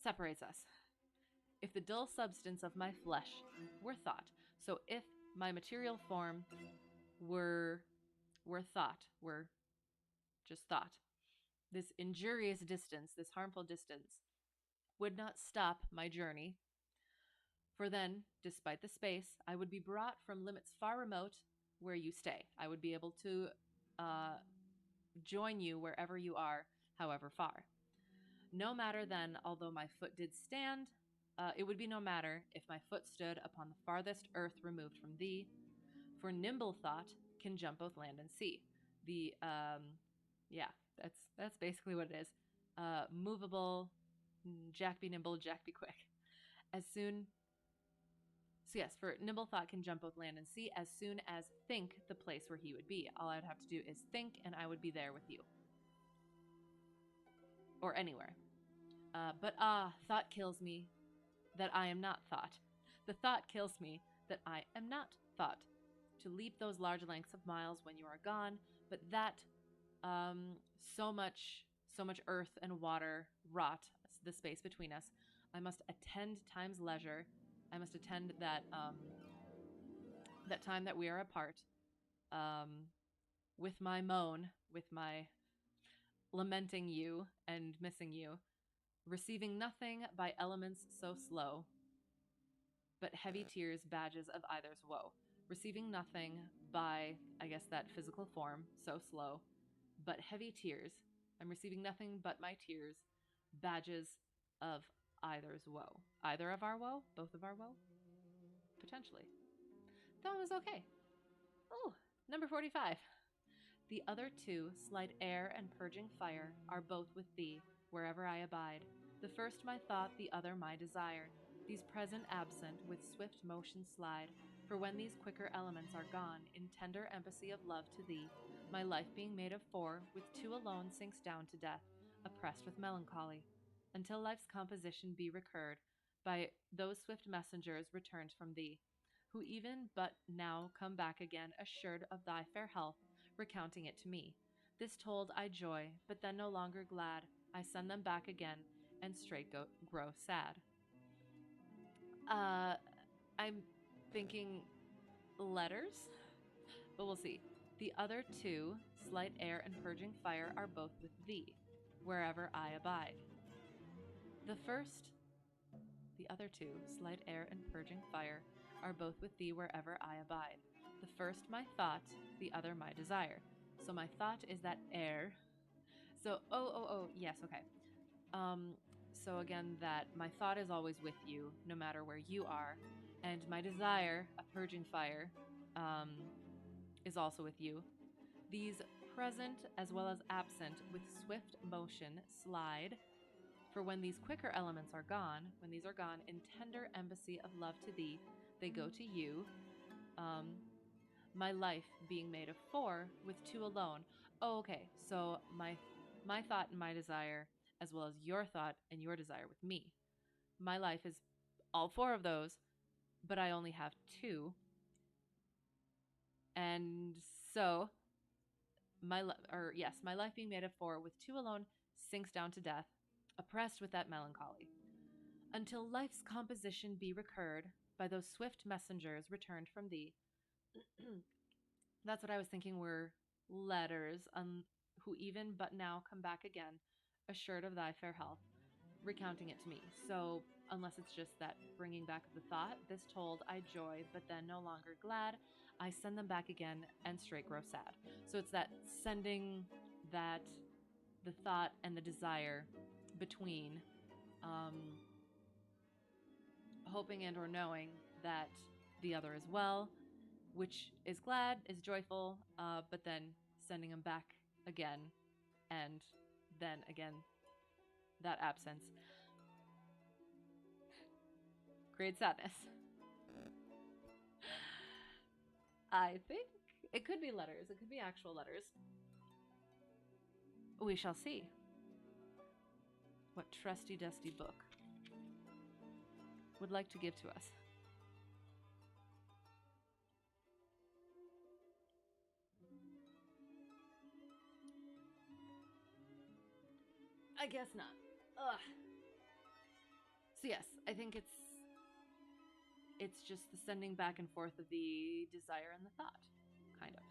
separates us. If the dull substance of my flesh were thought, so if my material form were thought, were just thought, this injurious distance, this harmful distance, would not stop my journey. For then, despite the space, I would be brought from limits far remote where you stay. I would be able to uh, join you wherever you are, however far. No matter then, although my foot did stand, it would be no matter if my foot stood upon the farthest earth removed from thee. For nimble thought can jump both land and sea. The yeah, that's basically what it is. Movable, Jack be nimble, Jack be quick. As soon So yes, for nimble thought can jump both land and sea as soon as think the place where he would be. All I would have to do is think and I would be there with you. Or anywhere. But thought kills me that I am not thought. The thought kills me that I am not thought. To leap those large lengths of miles when you are gone, but that so much earth and water rot the space between us. I must attend time's leisure. I must attend that that time that we are apart, with my moan, with my lamenting you and missing you, receiving nothing by elements so slow, but heavy tears, badges of either's woe. Receiving nothing by, I guess, that physical form, so slow, but heavy tears. I'm receiving nothing but my tears, badges of either's woe. Either of our woe? Both of our woe? Potentially. That one was okay. Oh, number 45. The other two, slight air and purging fire, are both with thee, wherever I abide. The first my thought, the other my desire. These present absent, with swift motion slide. For when these quicker elements are gone, in tender embassy of love to thee, my life being made of four, with two alone sinks down to death, oppressed with melancholy, until life's composition be recurred, by those swift messengers returned from thee, who even but now come back again, assured of thy fair health, recounting it to me. This told, I joy, but then no longer glad. I send them back again, and straight grow sad. I'm thinking letters, but we'll see. The other two, slight air and purging fire, are both with thee, wherever I abide. The other two, slight air and purging fire, are both with thee wherever I abide. The first my thought, the other my desire. So my thought is that air. So, yes, okay. So again, that my thought is always with you, no matter where you are, and my desire, a purging fire, is also with you. These present as well as absent, with swift motion, slide. For when these quicker elements are gone, when these are gone, in tender embassy of love to thee, they go to you. My life being made of four, with two alone. Oh, okay. So my thought and my desire, as well as your thought and your desire with me. My life is all four of those, but I only have two. And so my life being made of four, with two alone, sinks down to death, oppressed with that melancholy, until life's composition be recurred by those swift messengers returned from thee. That's what I was thinking were letters, who even but now come back again, assured of thy fair health, recounting it to me. So unless it's just that bringing back of the thought, this told, I joy, but then no longer glad, I send them back again, and straight grow sad. So it's that sending that, the thought and the desire between, hoping and or knowing that the other is well, which is glad, is joyful, but then sending him back again, and then again, that absence creates sadness. I think it could be letters, it could be actual letters. We shall see what trusty dusty book would like to give to us. I guess not. Ugh. So yes, I think it's just the sending back and forth of the desire and the thought, kind of.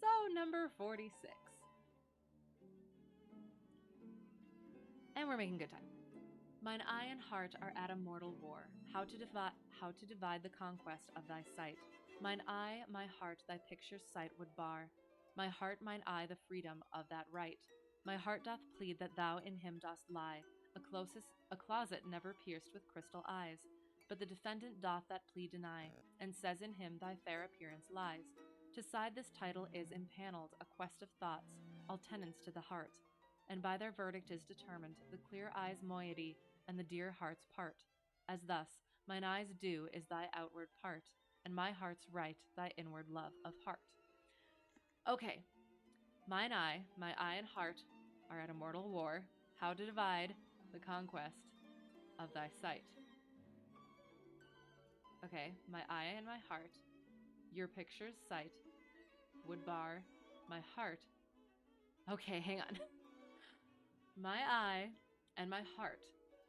So number 46. And we're making good time. Mine eye and heart are at a mortal war, how to divide the conquest of thy sight. Mine eye, my heart, thy picture's sight would bar. My heart, mine eye, the freedom of that right. My heart doth plead that thou in him dost lie, a closet never pierced with crystal eyes. But the defendant doth that plea deny, and says in him thy fair appearance lies. To side this title is impaneled, a quest of thoughts, all tenants to the heart. And by their verdict is determined the clear eye's moiety and the dear heart's part. As thus, mine eye's due is thy outward part, and my heart's right thy inward love of heart. Okay, mine eye, my eye and heart are at a mortal war, how to divide the conquest of thy sight. Okay, my eye and my heart, your picture's sight would bar my heart. Okay, hang on. My eye and my heart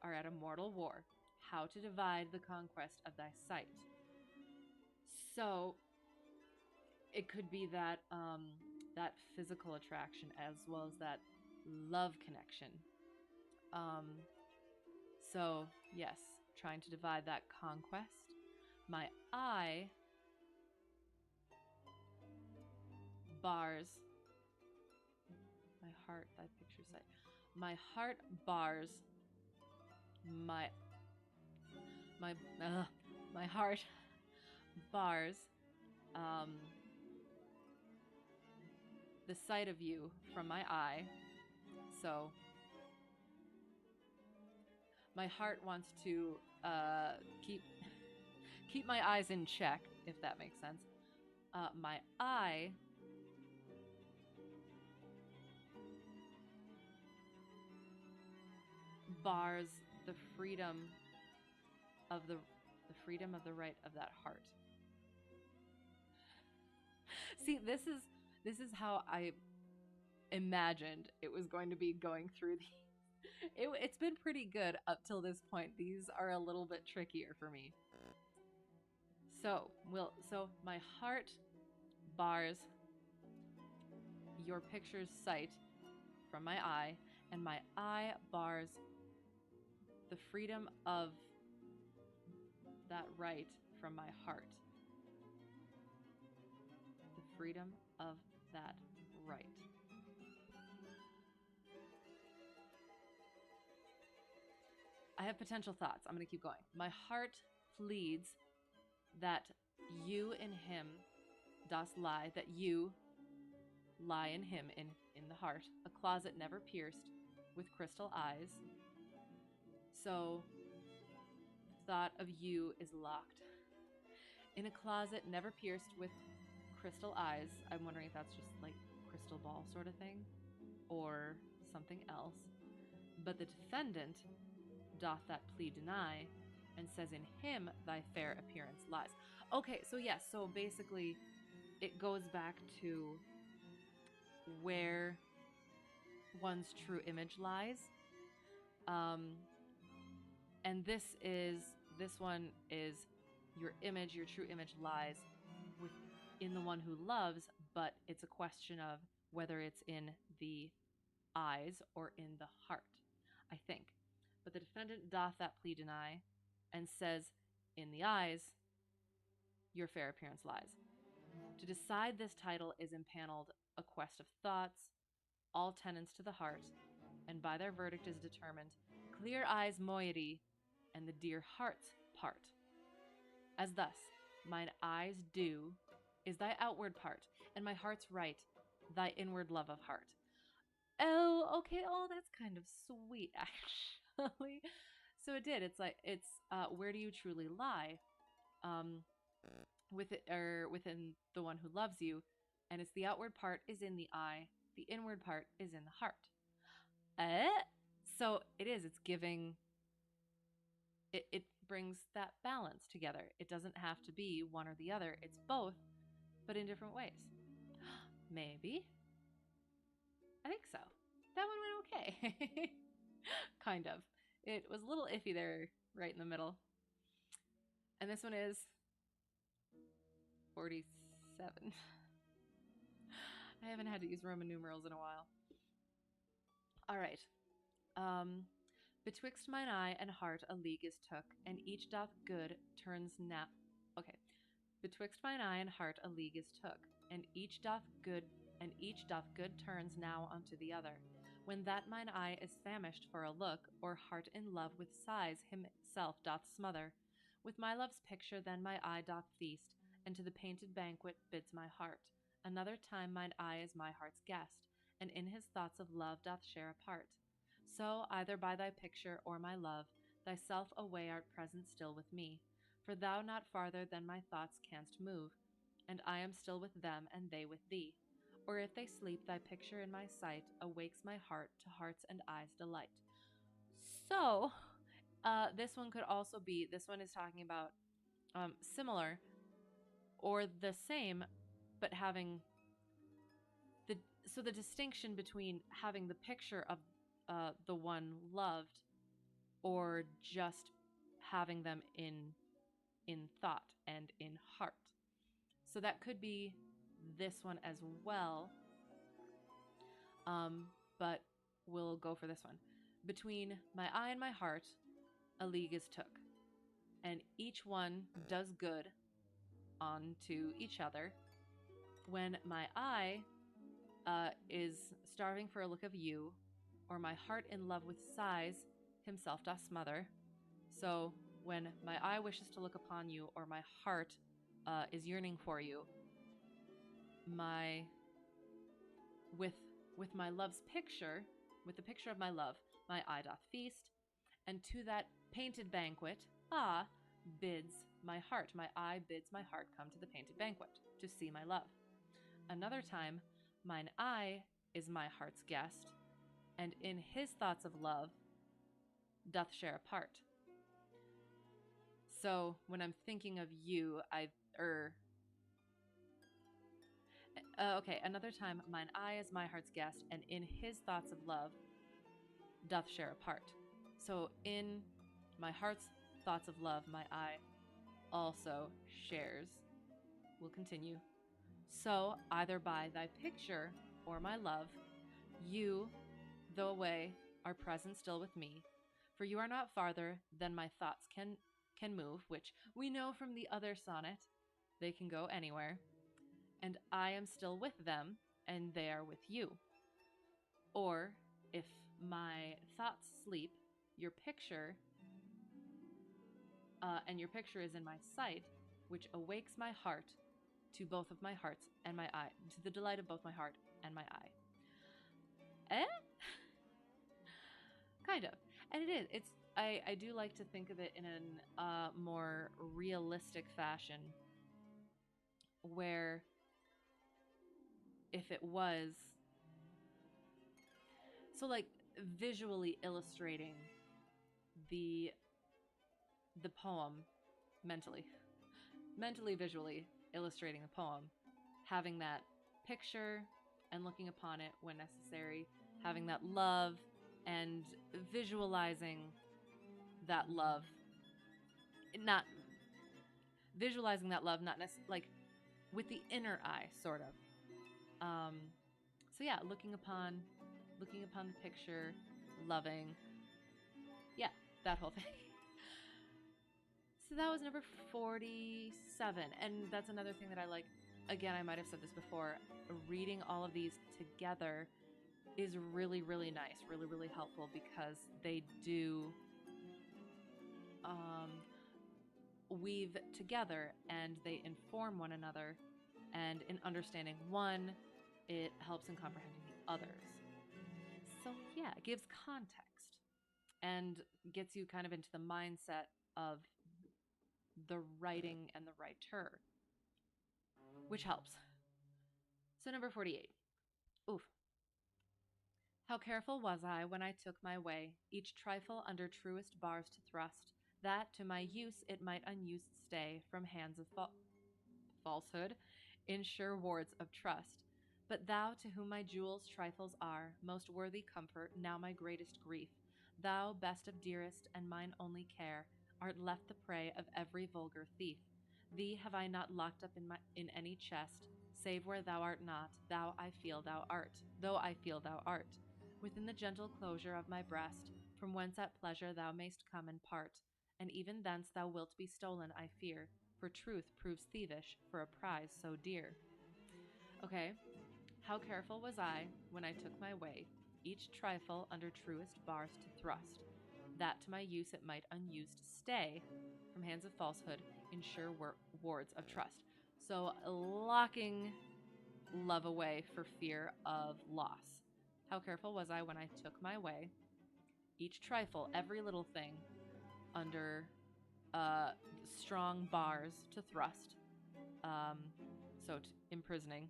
are at a mortal war, how to divide the conquest of thy sight. So it could be that that physical attraction as well as that love connection. So yes, trying to divide that conquest. My eye bars my heart, thy picture sight. My heart bars my heart bars the sight of you from my eye. So my heart wants to keep my eyes in check, if that makes sense. My eye bars the freedom of the right of that heart. See, this is how I imagined it was going to be going through these. It's been pretty good up till this point. These are a little bit trickier for me. So my heart bars your picture's sight from my eye, and my eye bars the freedom of that right from my heart. The freedom of that right. I have potential thoughts. I'm going to keep going. My heart pleads that you in him dost lie, that you lie in him, in the heart, a closet never pierced with crystal eyes. So thought of you is locked in a closet never pierced with crystal eyes. I'm wondering if that's just like crystal ball sort of thing or something else. But the defendant doth that plea deny, and says in him thy fair appearance lies. Okay, so yes, so basically it goes back to where one's true image lies. And this one is your image, your true image lies in the one who loves, but it's a question of whether it's in the eyes or in the heart, I think. But the defendant doth that plea deny, and says, in the eyes, your fair appearance lies. To decide this title is impaneled a quest of thoughts, all tenants to the heart, and by their verdict is determined clear eyes moiety and the dear heart's part. As thus, mine eyes do, is thy outward part, and my heart's right, thy inward love of heart. Oh, okay. Oh, that's kind of sweet, actually. So it did. It's like where do you truly lie, um, with it or within the one who loves you, and it's the outward part is in the eye, the inward part is in the heart. Eh? So it is. It's giving. It brings that balance together. It doesn't have to be one or the other. It's both, but in different ways. Maybe. I think so. That one went okay. Kind of. It was a little iffy there, right in the middle. And this one is 47. I haven't had to use Roman numerals in a while. All right. Betwixt mine eye and heart a league is took, and each doth good turns now. Okay. Betwixt mine eye and heart a league is took, and each doth good turns now unto the other. When that mine eye is famished for a look, or heart in love with sighs himself doth smother, with my love's picture then my eye doth feast, and to the painted banquet bids my heart. Another time mine eye is my heart's guest, and in his thoughts of love doth share a part. So, either by thy picture or my love, thyself away art present still with me, for thou not farther than my thoughts canst move, and I am still with them, and they with thee. Or if they sleep, thy picture in my sight awakes my heart to heart's and eyes' delight. So, this one could also be, this one is talking about similar or the same, but having the distinction between having the picture of the one loved or just having them in thought and in heart. So that could be this one as well, but we'll go for this one. Between my eye and my heart a league is took, and each one does good onto each other. When my eye is starving for a look of you, or my heart in love with sighs himself doth smother. So when my eye wishes to look upon you, or my heart is yearning for you, with my love's picture, with the picture of my love, my eye doth feast, and to that painted banquet, bids my heart. My eye bids my heart come to the painted banquet to see my love. Another time, mine eye is my heart's guest, and in his thoughts of love doth share a part. So when I'm thinking of you, okay, another time, mine eye is my heart's guest, and in his thoughts of love doth share a part. So in my heart's thoughts of love, my eye also shares. We'll continue. So either by thy picture or my love, you, though away, are present still with me, for you are not farther than my thoughts can move, which we know from the other sonnet, they can go anywhere, and I am still with them, and they are with you. Or, if my thoughts sleep, your picture, and your picture is in my sight, which awakes my heart to both of my hearts and my eye, to the delight of both my heart and my eye. Kind of. And it is. I do like to think of it in a more realistic fashion, where if it was so like visually illustrating the poem mentally visually illustrating the poem, having that picture and looking upon it when necessary, having that love and visualizing that love, not visualizing that love, not necessarily like with the inner eye, sort of. So yeah, looking upon the picture, loving, yeah, that whole thing. So that was number 47, and that's another thing that I like. Again, I might have said this before, reading all of these together is really, really nice, really, really helpful, because they do weave together and they inform one another. And in understanding one, it helps in comprehending the others. So, yeah, it gives context and gets you kind of into the mindset of the writing and the writer, which helps. So, number 48. Oof. How careful was I when I took my way, each trifle under truest bars to thrust, that to my use it might unused stay from hands of falsehood, in sure wards of trust. But thou, to whom my jewels trifles are, most worthy comfort, now my greatest grief, thou, best of dearest, and mine only care, art left the prey of every vulgar thief. Thee have I not locked up in any chest, save where thou art not, thou I feel thou art, though I feel thou art, within the gentle closure of my breast, from whence at pleasure thou mayst come and part, and even thence thou wilt be stolen, I fear, for truth proves thievish for a prize so dear. Okay, how careful was I when I took my way, each trifle under truest bars to thrust, that to my use it might unused stay from hands of falsehood in sure wards of trust. So locking love away for fear of loss. How careful was I when I took my way, each trifle, every little thing, under strong bars to thrust, imprisoning,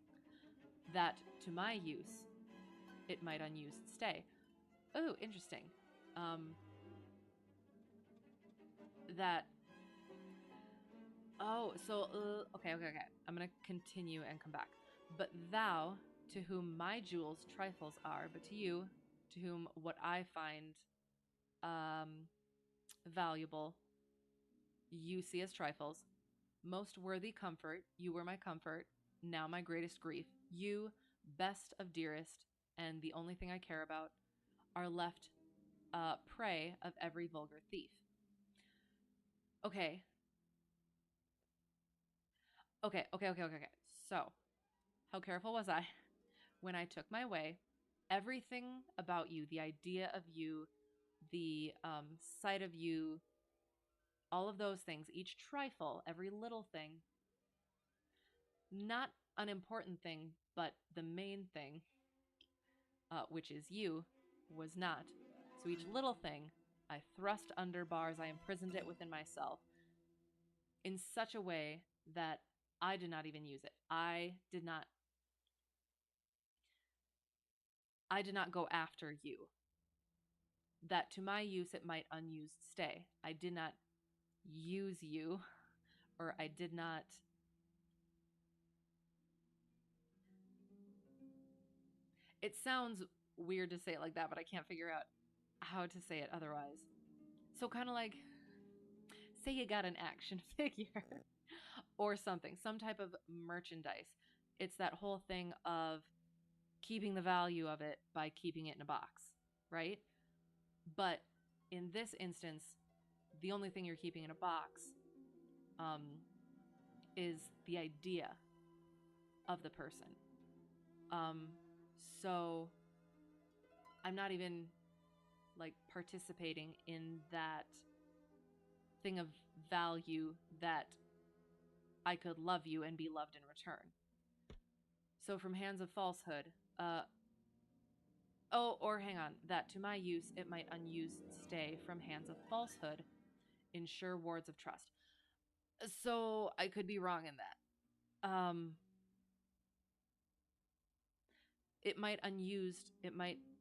that to my use it might unused stay. Oh, interesting. That. Oh, so okay. I'm gonna continue and come back. But thou, to whom my jewels trifles are, but to you, to whom what I find valuable, you see as trifles. Most worthy comfort, you were my comfort, now my greatest grief. You, best of dearest, and the only thing I care about, are left prey of every vulgar thief. Okay. Okay. So, how careful was I when I took my way? Everything about you, the idea of you, the sight of you, all of those things, each trifle, every little thing, not an important thing, but the main thing, which is you, was not. So each little thing I thrust under bars, I imprisoned it within myself in such a way that I did not even use it. I did not go after you. That to my use it might unused stay. I did not use you, or I did not. It sounds weird to say it like that, but I can't figure out how to say it otherwise. So, kind of like, say you got an action figure or something, some type of merchandise. It's that whole thing of keeping the value of it by keeping it in a box, right? But in this instance, the only thing you're keeping in a box um, is the idea of the person. So I'm not even like participating in that thing of value that I could love you and be loved in return. So from hands of falsehood, or hang on, that to my use it might unused stay from hands of falsehood, ensure wards of trust. So I could be wrong in that. It might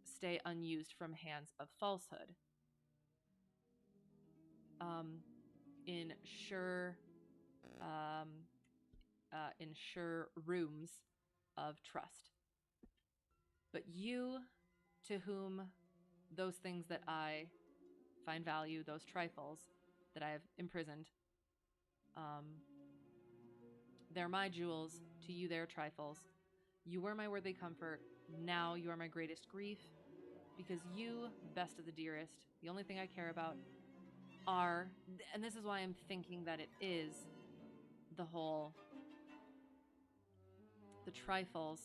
stay unused from hands of falsehood. In sure rooms of trust. But you, to whom those things that I find value, those trifles that I have imprisoned, they're my jewels, to you they're trifles. You were my worthy comfort, now you are my greatest grief, because you, best of the dearest, the only thing I care about are, and this is why I'm thinking that it is the trifles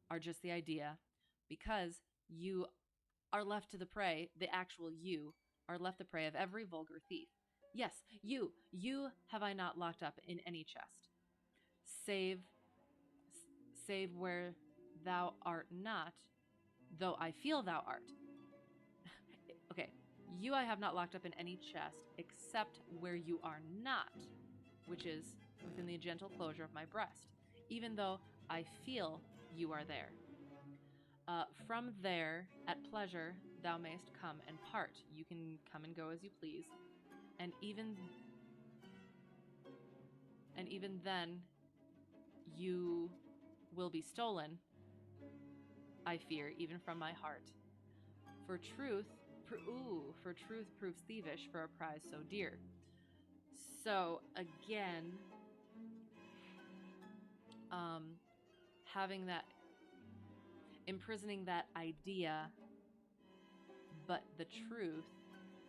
are just the idea, because you are left to the prey, the actual you are left the prey of every vulgar thief. Yes, you have I not locked up in any chest, save, save where thou art not, though I feel thou art. Okay, you I have not locked up in any chest, except where you are not, which is within the gentle closure of my breast, even though I feel you are there. From there, at pleasure, thou mayst come and part. You can come and go as you please, and even then, you will be stolen, I fear, even from my heart. For truth, for truth proves thievish for a prize so dear. So again, having that, imprisoning that idea, but the truth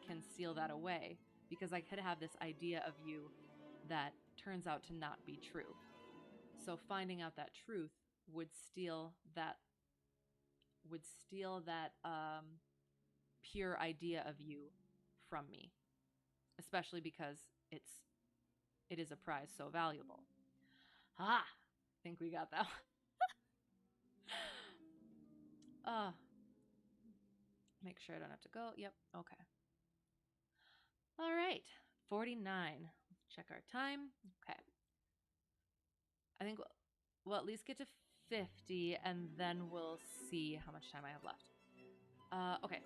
can steal that away, because I could have this idea of you that turns out to not be true. So finding out that truth would steal that pure idea of you from me, especially because it is a prize so valuable. I think we got that one. Make sure I don't have to go. Yep. Okay. All right. 49. Let's check our time. Okay. I think we'll at least get to 50, and then we'll see how much time I have left. Okay.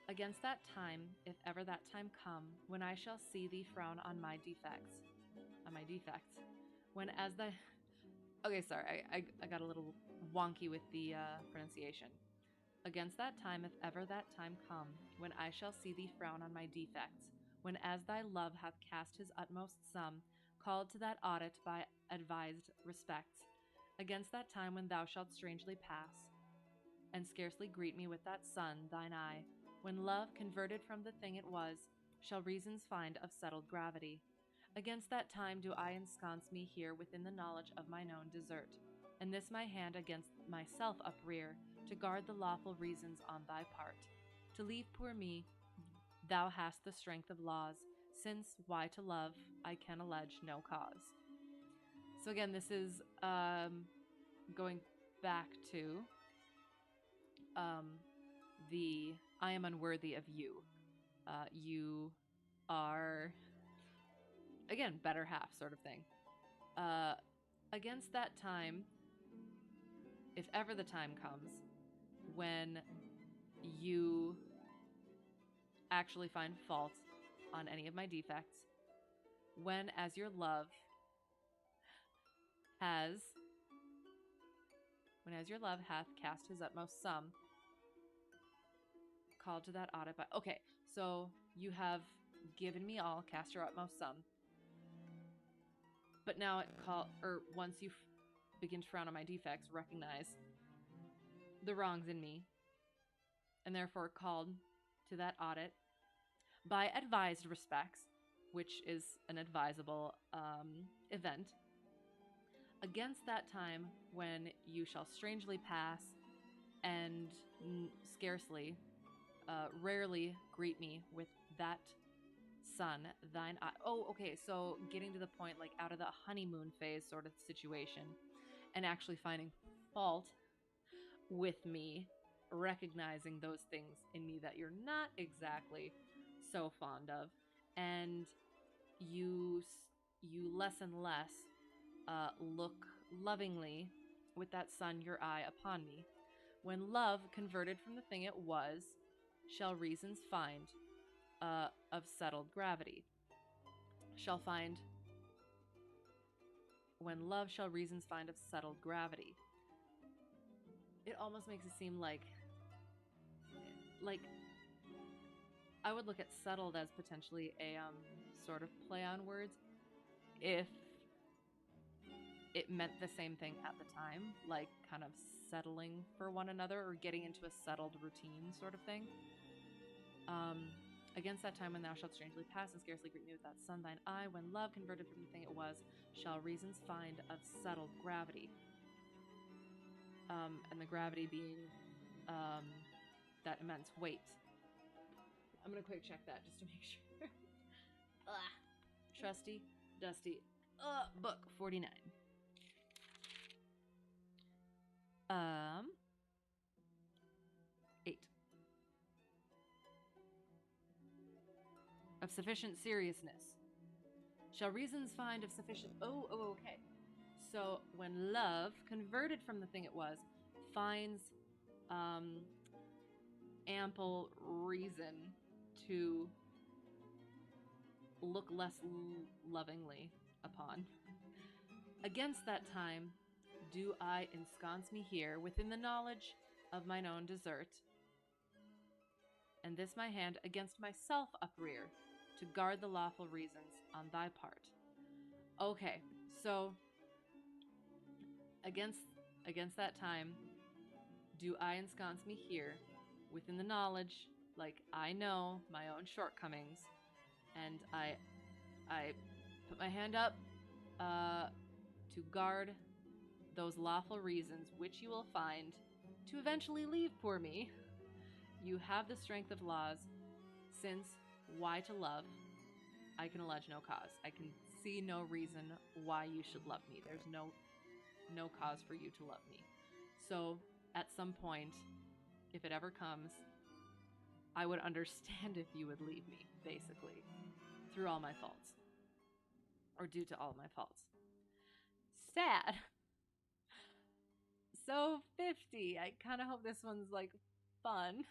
Against that time, if ever that time come, when I shall see thee frown on my defects, when as thy, okay, sorry, I got a little wonky with the pronunciation. Against that time, if ever that time come, when I shall see thee frown on my defects, when as thy love hath cast his utmost sum, called to that audit by advised respects, against that time when thou shalt strangely pass, and scarcely greet me with that sun, thine eye, when love, converted from the thing it was, shall reasons find of settled gravity, against that time do I ensconce me here within the knowledge of mine own desert, and this my hand against myself uprear, to guard the lawful reasons on thy part. To leave poor me, thou hast the strength of laws, since why to love I can allege no cause. So again, this is going back to the I am unworthy of you. You are, again, better half sort of thing. Against that time, if ever the time comes, when you actually find fault on any of my defects, when as your love hath cast his utmost sum, called to that audit by, okay, so you have given me all, cast your utmost sum, but now once you begin to frown on my defects, recognize the wrongs in me, and therefore called to that audit by advised respects, which is an advisable event, against that time when you shall strangely pass and scarcely, rarely greet me with that sun, thine eye. Oh, okay, so getting to the point, like out of the honeymoon phase sort of situation, and actually finding fault with me, recognizing those things in me that you're not exactly so fond of, and you less and less look lovingly with that sun, your eye, upon me, when love, converted from the thing it was, shall reasons find of settled gravity. Shall find, when love shall reasons find of settled gravity. It almost makes it seem like I would look at settled as potentially a sort of play on words if it meant the same thing at the time, like kind of settling for one another or getting into a settled routine sort of thing. Against that time when thou shalt strangely pass and scarcely greet me with that sun, thine eye, when love, converted from the thing it was, shall reasons find of settled gravity. And the gravity being that immense weight. I'm going to quick check that just to make sure. Trusty, dusty, book 49. 8. Of sufficient seriousness. Shall reasons find of sufficient... okay. So when love, converted from the thing it was, finds ample reason to look less lovingly upon. Against that time do I ensconce me here within the knowledge of mine own desert, and this my hand against myself uprear, to guard the lawful reasons on thy part. Okay, so against that time do I ensconce me here within the knowledge, like I know my own shortcomings, and I put my hand up to guard those lawful reasons which you will find to eventually leave poor me. You have the strength of laws, since why to love? I can allege no cause. I can see no reason why you should love me. There's no cause for you to love me. So at some point, if it ever comes, I would understand if you would leave me, basically, through all my faults, or due to all my faults. Sad. So 50. I kind of hope this one's like fun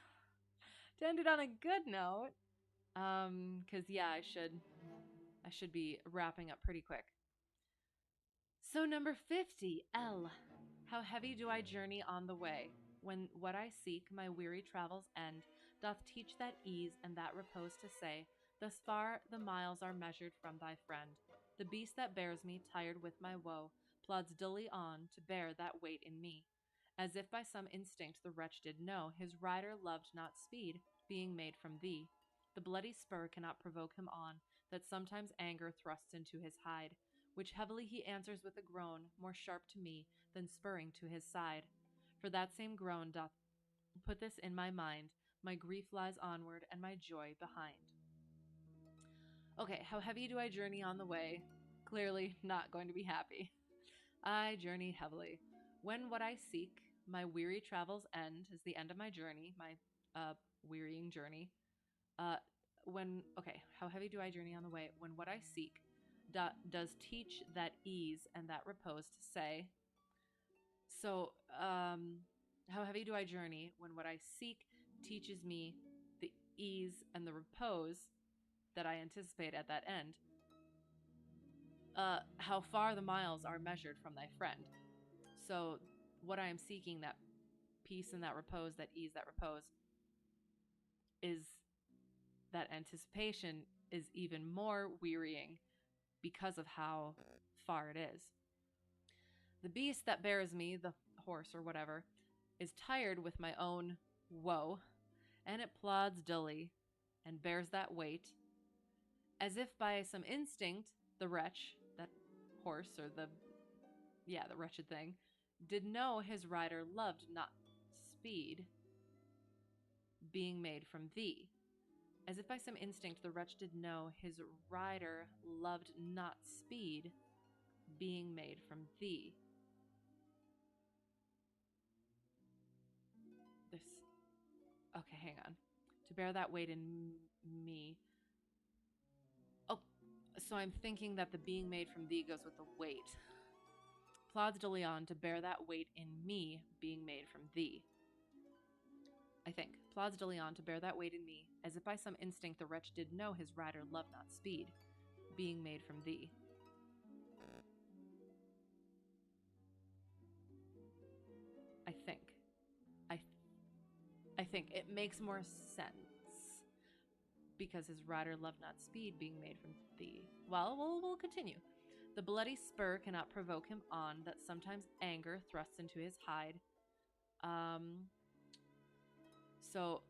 to end it on a good note. Cause yeah, I should be wrapping up pretty quick. So number 50, L. How heavy do I journey on the way, when what I seek my weary travels end, doth teach that ease and that repose to say, thus far the miles are measured from thy friend. The beast that bears me, tired with my woe, plods dully on to bear that weight in me. As if by some instinct the wretch did know, his rider loved not speed, being made from thee. The bloody spur cannot provoke him on, that sometimes anger thrusts into his hide, which heavily he answers with a groan, more sharp to me than spurring to his side. For that same groan doth put this in my mind, my grief lies onward, and my joy behind. Okay, how heavy do I journey on the way? Clearly not going to be happy. I journey heavily. When what I seek, my weary travels end, is the end of my journey, my wearying journey. How heavy do I journey on the way? When what I seek does teach that ease and that repose to say. So, how heavy do I journey when what I seek teaches me the ease and the repose that I anticipate at that end? How far the miles are measured from thy friend. So, what I am seeking, that peace and that repose, that ease, that repose, is that anticipation is even more wearying because of how far it is. The beast that bears me, the horse or whatever, is tired with my own woe, and it plods dully and bears that weight, as if by some instinct the wretch, that horse or the wretched thing, did know his rider loved not speed, being made from thee. As if by some instinct the wretch did know his rider loved not speed, being made from thee. Okay, hang on. To bear that weight in me. Oh, so I'm thinking that the being made from thee goes with the weight. Plods de Leon, to bear that weight in me, being made from thee. I think. Plods de Leon, to bear that weight in me, as if by some instinct the wretch did know his rider loved not speed, being made from thee. I think it makes more sense because his rider loved not speed, being made from thee. Well, we'll continue. The bloody spur cannot provoke him on, that sometimes anger thrusts into his hide. So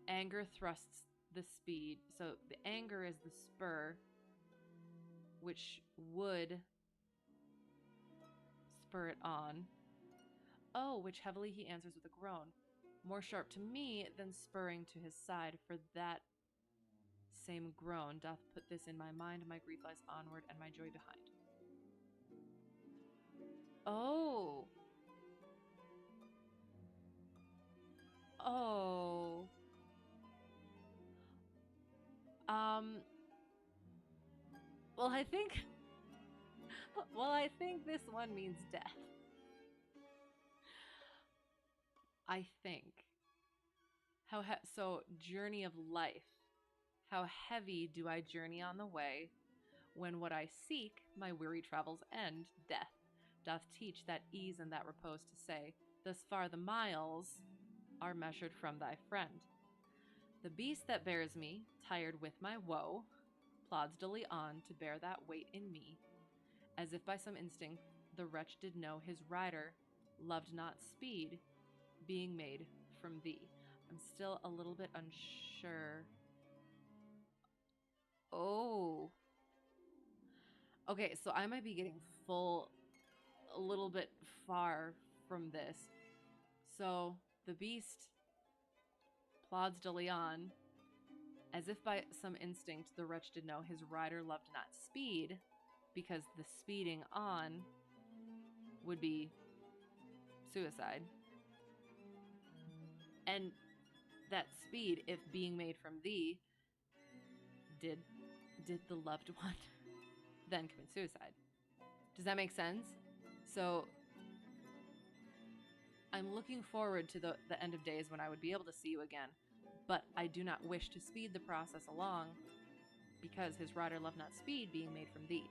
anger thrusts the speed. So the anger is the spur, which would spur it on. Oh, which heavily he answers with a groan, more sharp to me than spurring to his side. For that same groan doth put this in my mind, my grief lies onward, and my joy behind. Oh. Oh. Um. Well, I think. Well, I think this one means death. I think. So journey of life. How heavy do I journey on the way, when what I seek, my weary travels end, death, doth teach that ease and that repose to say, thus far the miles are measured from thy friend. The beast that bears me, tired with my woe, plods dully on to bear that weight in me, as if by some instinct the wretch did know his rider loved not speed, being made from thee. I'm still a little bit unsure. Oh. Okay, so I might be getting a little bit far from this. So the beast plods dully on, as if by some instinct the wretch did know his rider loved not speed, because the speeding on would be suicide. And that speed, if being made from thee, did the loved one then commit suicide? Does that make sense? So I'm looking forward to the end of days when I would be able to see you again, but I do not wish to speed the process along, because his rider loved not speed, being made from thee.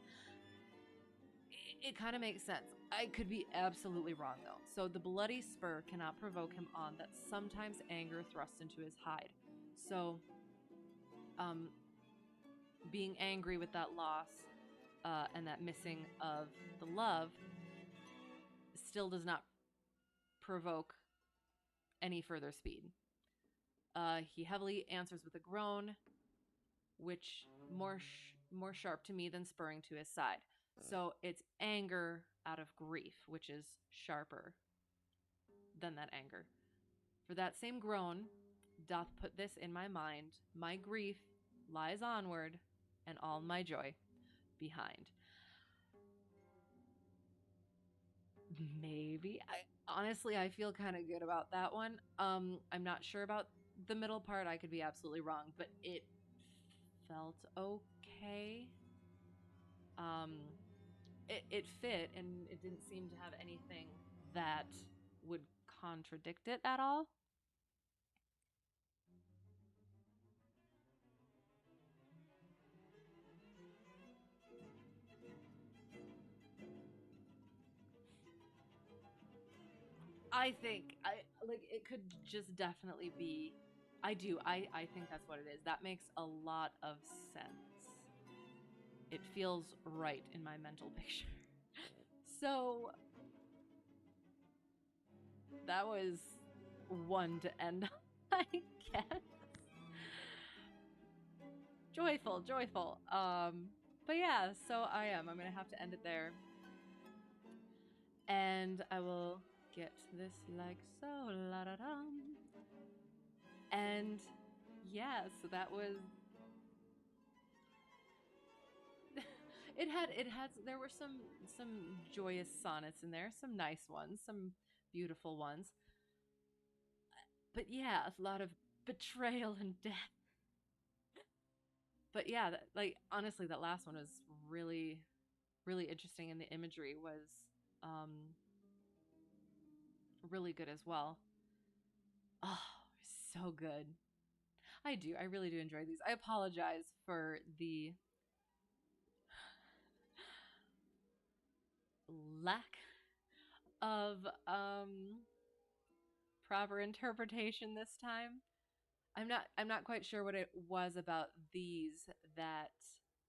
It kind of makes sense. I could be absolutely wrong, though. So the bloody spur cannot provoke him on, that sometimes anger thrusts into his hide. So, being angry with that loss and that missing of the love still does not provoke any further speed. He heavily answers with a groan, which more sharp to me than spurring to his side. So it's anger out of grief, which is sharper than that anger. For that same groan doth put this in my mind, my grief lies onward, and all my joy behind. Maybe. I feel kind of good about that one. I'm not sure about the middle part. I could be absolutely wrong, but it felt okay. It fit, and it didn't seem to have anything that would contradict it at all. I think it could just definitely be. I do. I think that's what it is. That makes a lot of sense. It feels right in my mental picture. So that was one to end on, I guess. Joyful, joyful. But yeah, so I'm gonna have to end it there. And I will get this like so, la da dum. And yeah, so that was there were some joyous sonnets in there, some nice ones, some beautiful ones. But yeah, a lot of betrayal and death. But yeah, honestly, that last one was really, really interesting, and the imagery was um, really good as well. Oh, so good. I really do enjoy these. I apologize for the lack of proper interpretation this time. I'm not quite sure what it was about these that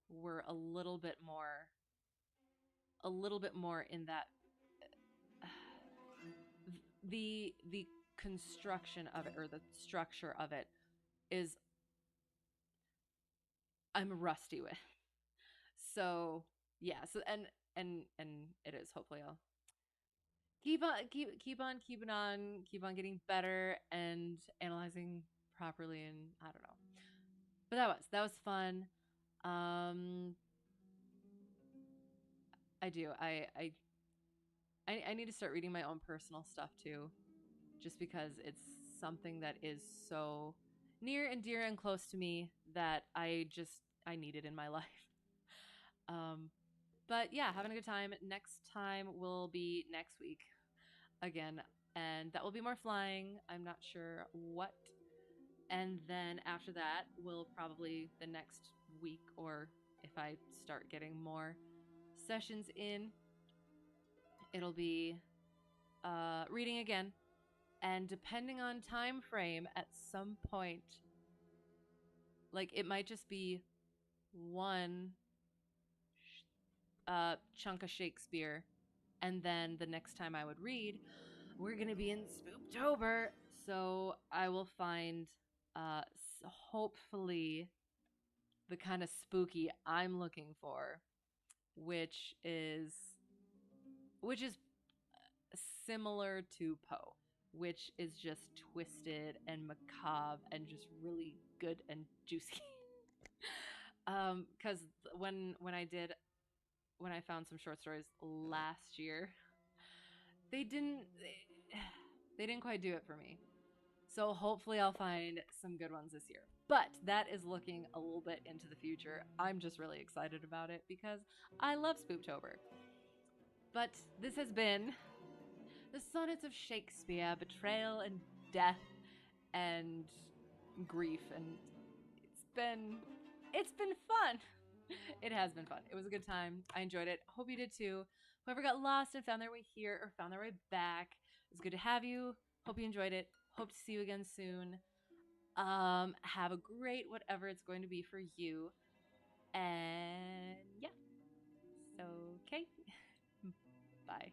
were a little bit more in that the construction of it, or the structure of it, is I'm rusty with. So yeah, so and it is, hopefully I'll keep on getting better and analyzing properly, and I don't know. But that was fun. Um, I do. I need to start reading my own personal stuff too, just because it's something that is so near and dear and close to me that I need it in my life. Um, but yeah, having a good time. Next time will be next week again, and that will be more flying. I'm not sure what. And then after that will probably the next week, or if I start getting more sessions in, it'll be reading again. And depending on time frame, at some point, like it might just be one chunk of Shakespeare, and then the next time I would read, we're gonna be in Spooptober, so I will find uh, hopefully the kind of spooky I'm looking for, which is which is similar to Poe, which is just twisted and macabre and just really good and juicy. Because when I found some short stories last year, they didn't they didn't quite do it for me. So hopefully I'll find some good ones this year. But that is looking a little bit into the future. I'm just really excited about it because I love Spooptober. But this has been the Sonnets of Shakespeare, betrayal and death and grief, and it's been fun. It has been fun. It was a good time. I enjoyed it. Hope you did too. Whoever got lost and found their way here or found their way back, it was good to have you. Hope you enjoyed it. Hope to see you again soon. Have a great whatever it's going to be for you. And yeah. So, okay. Bye.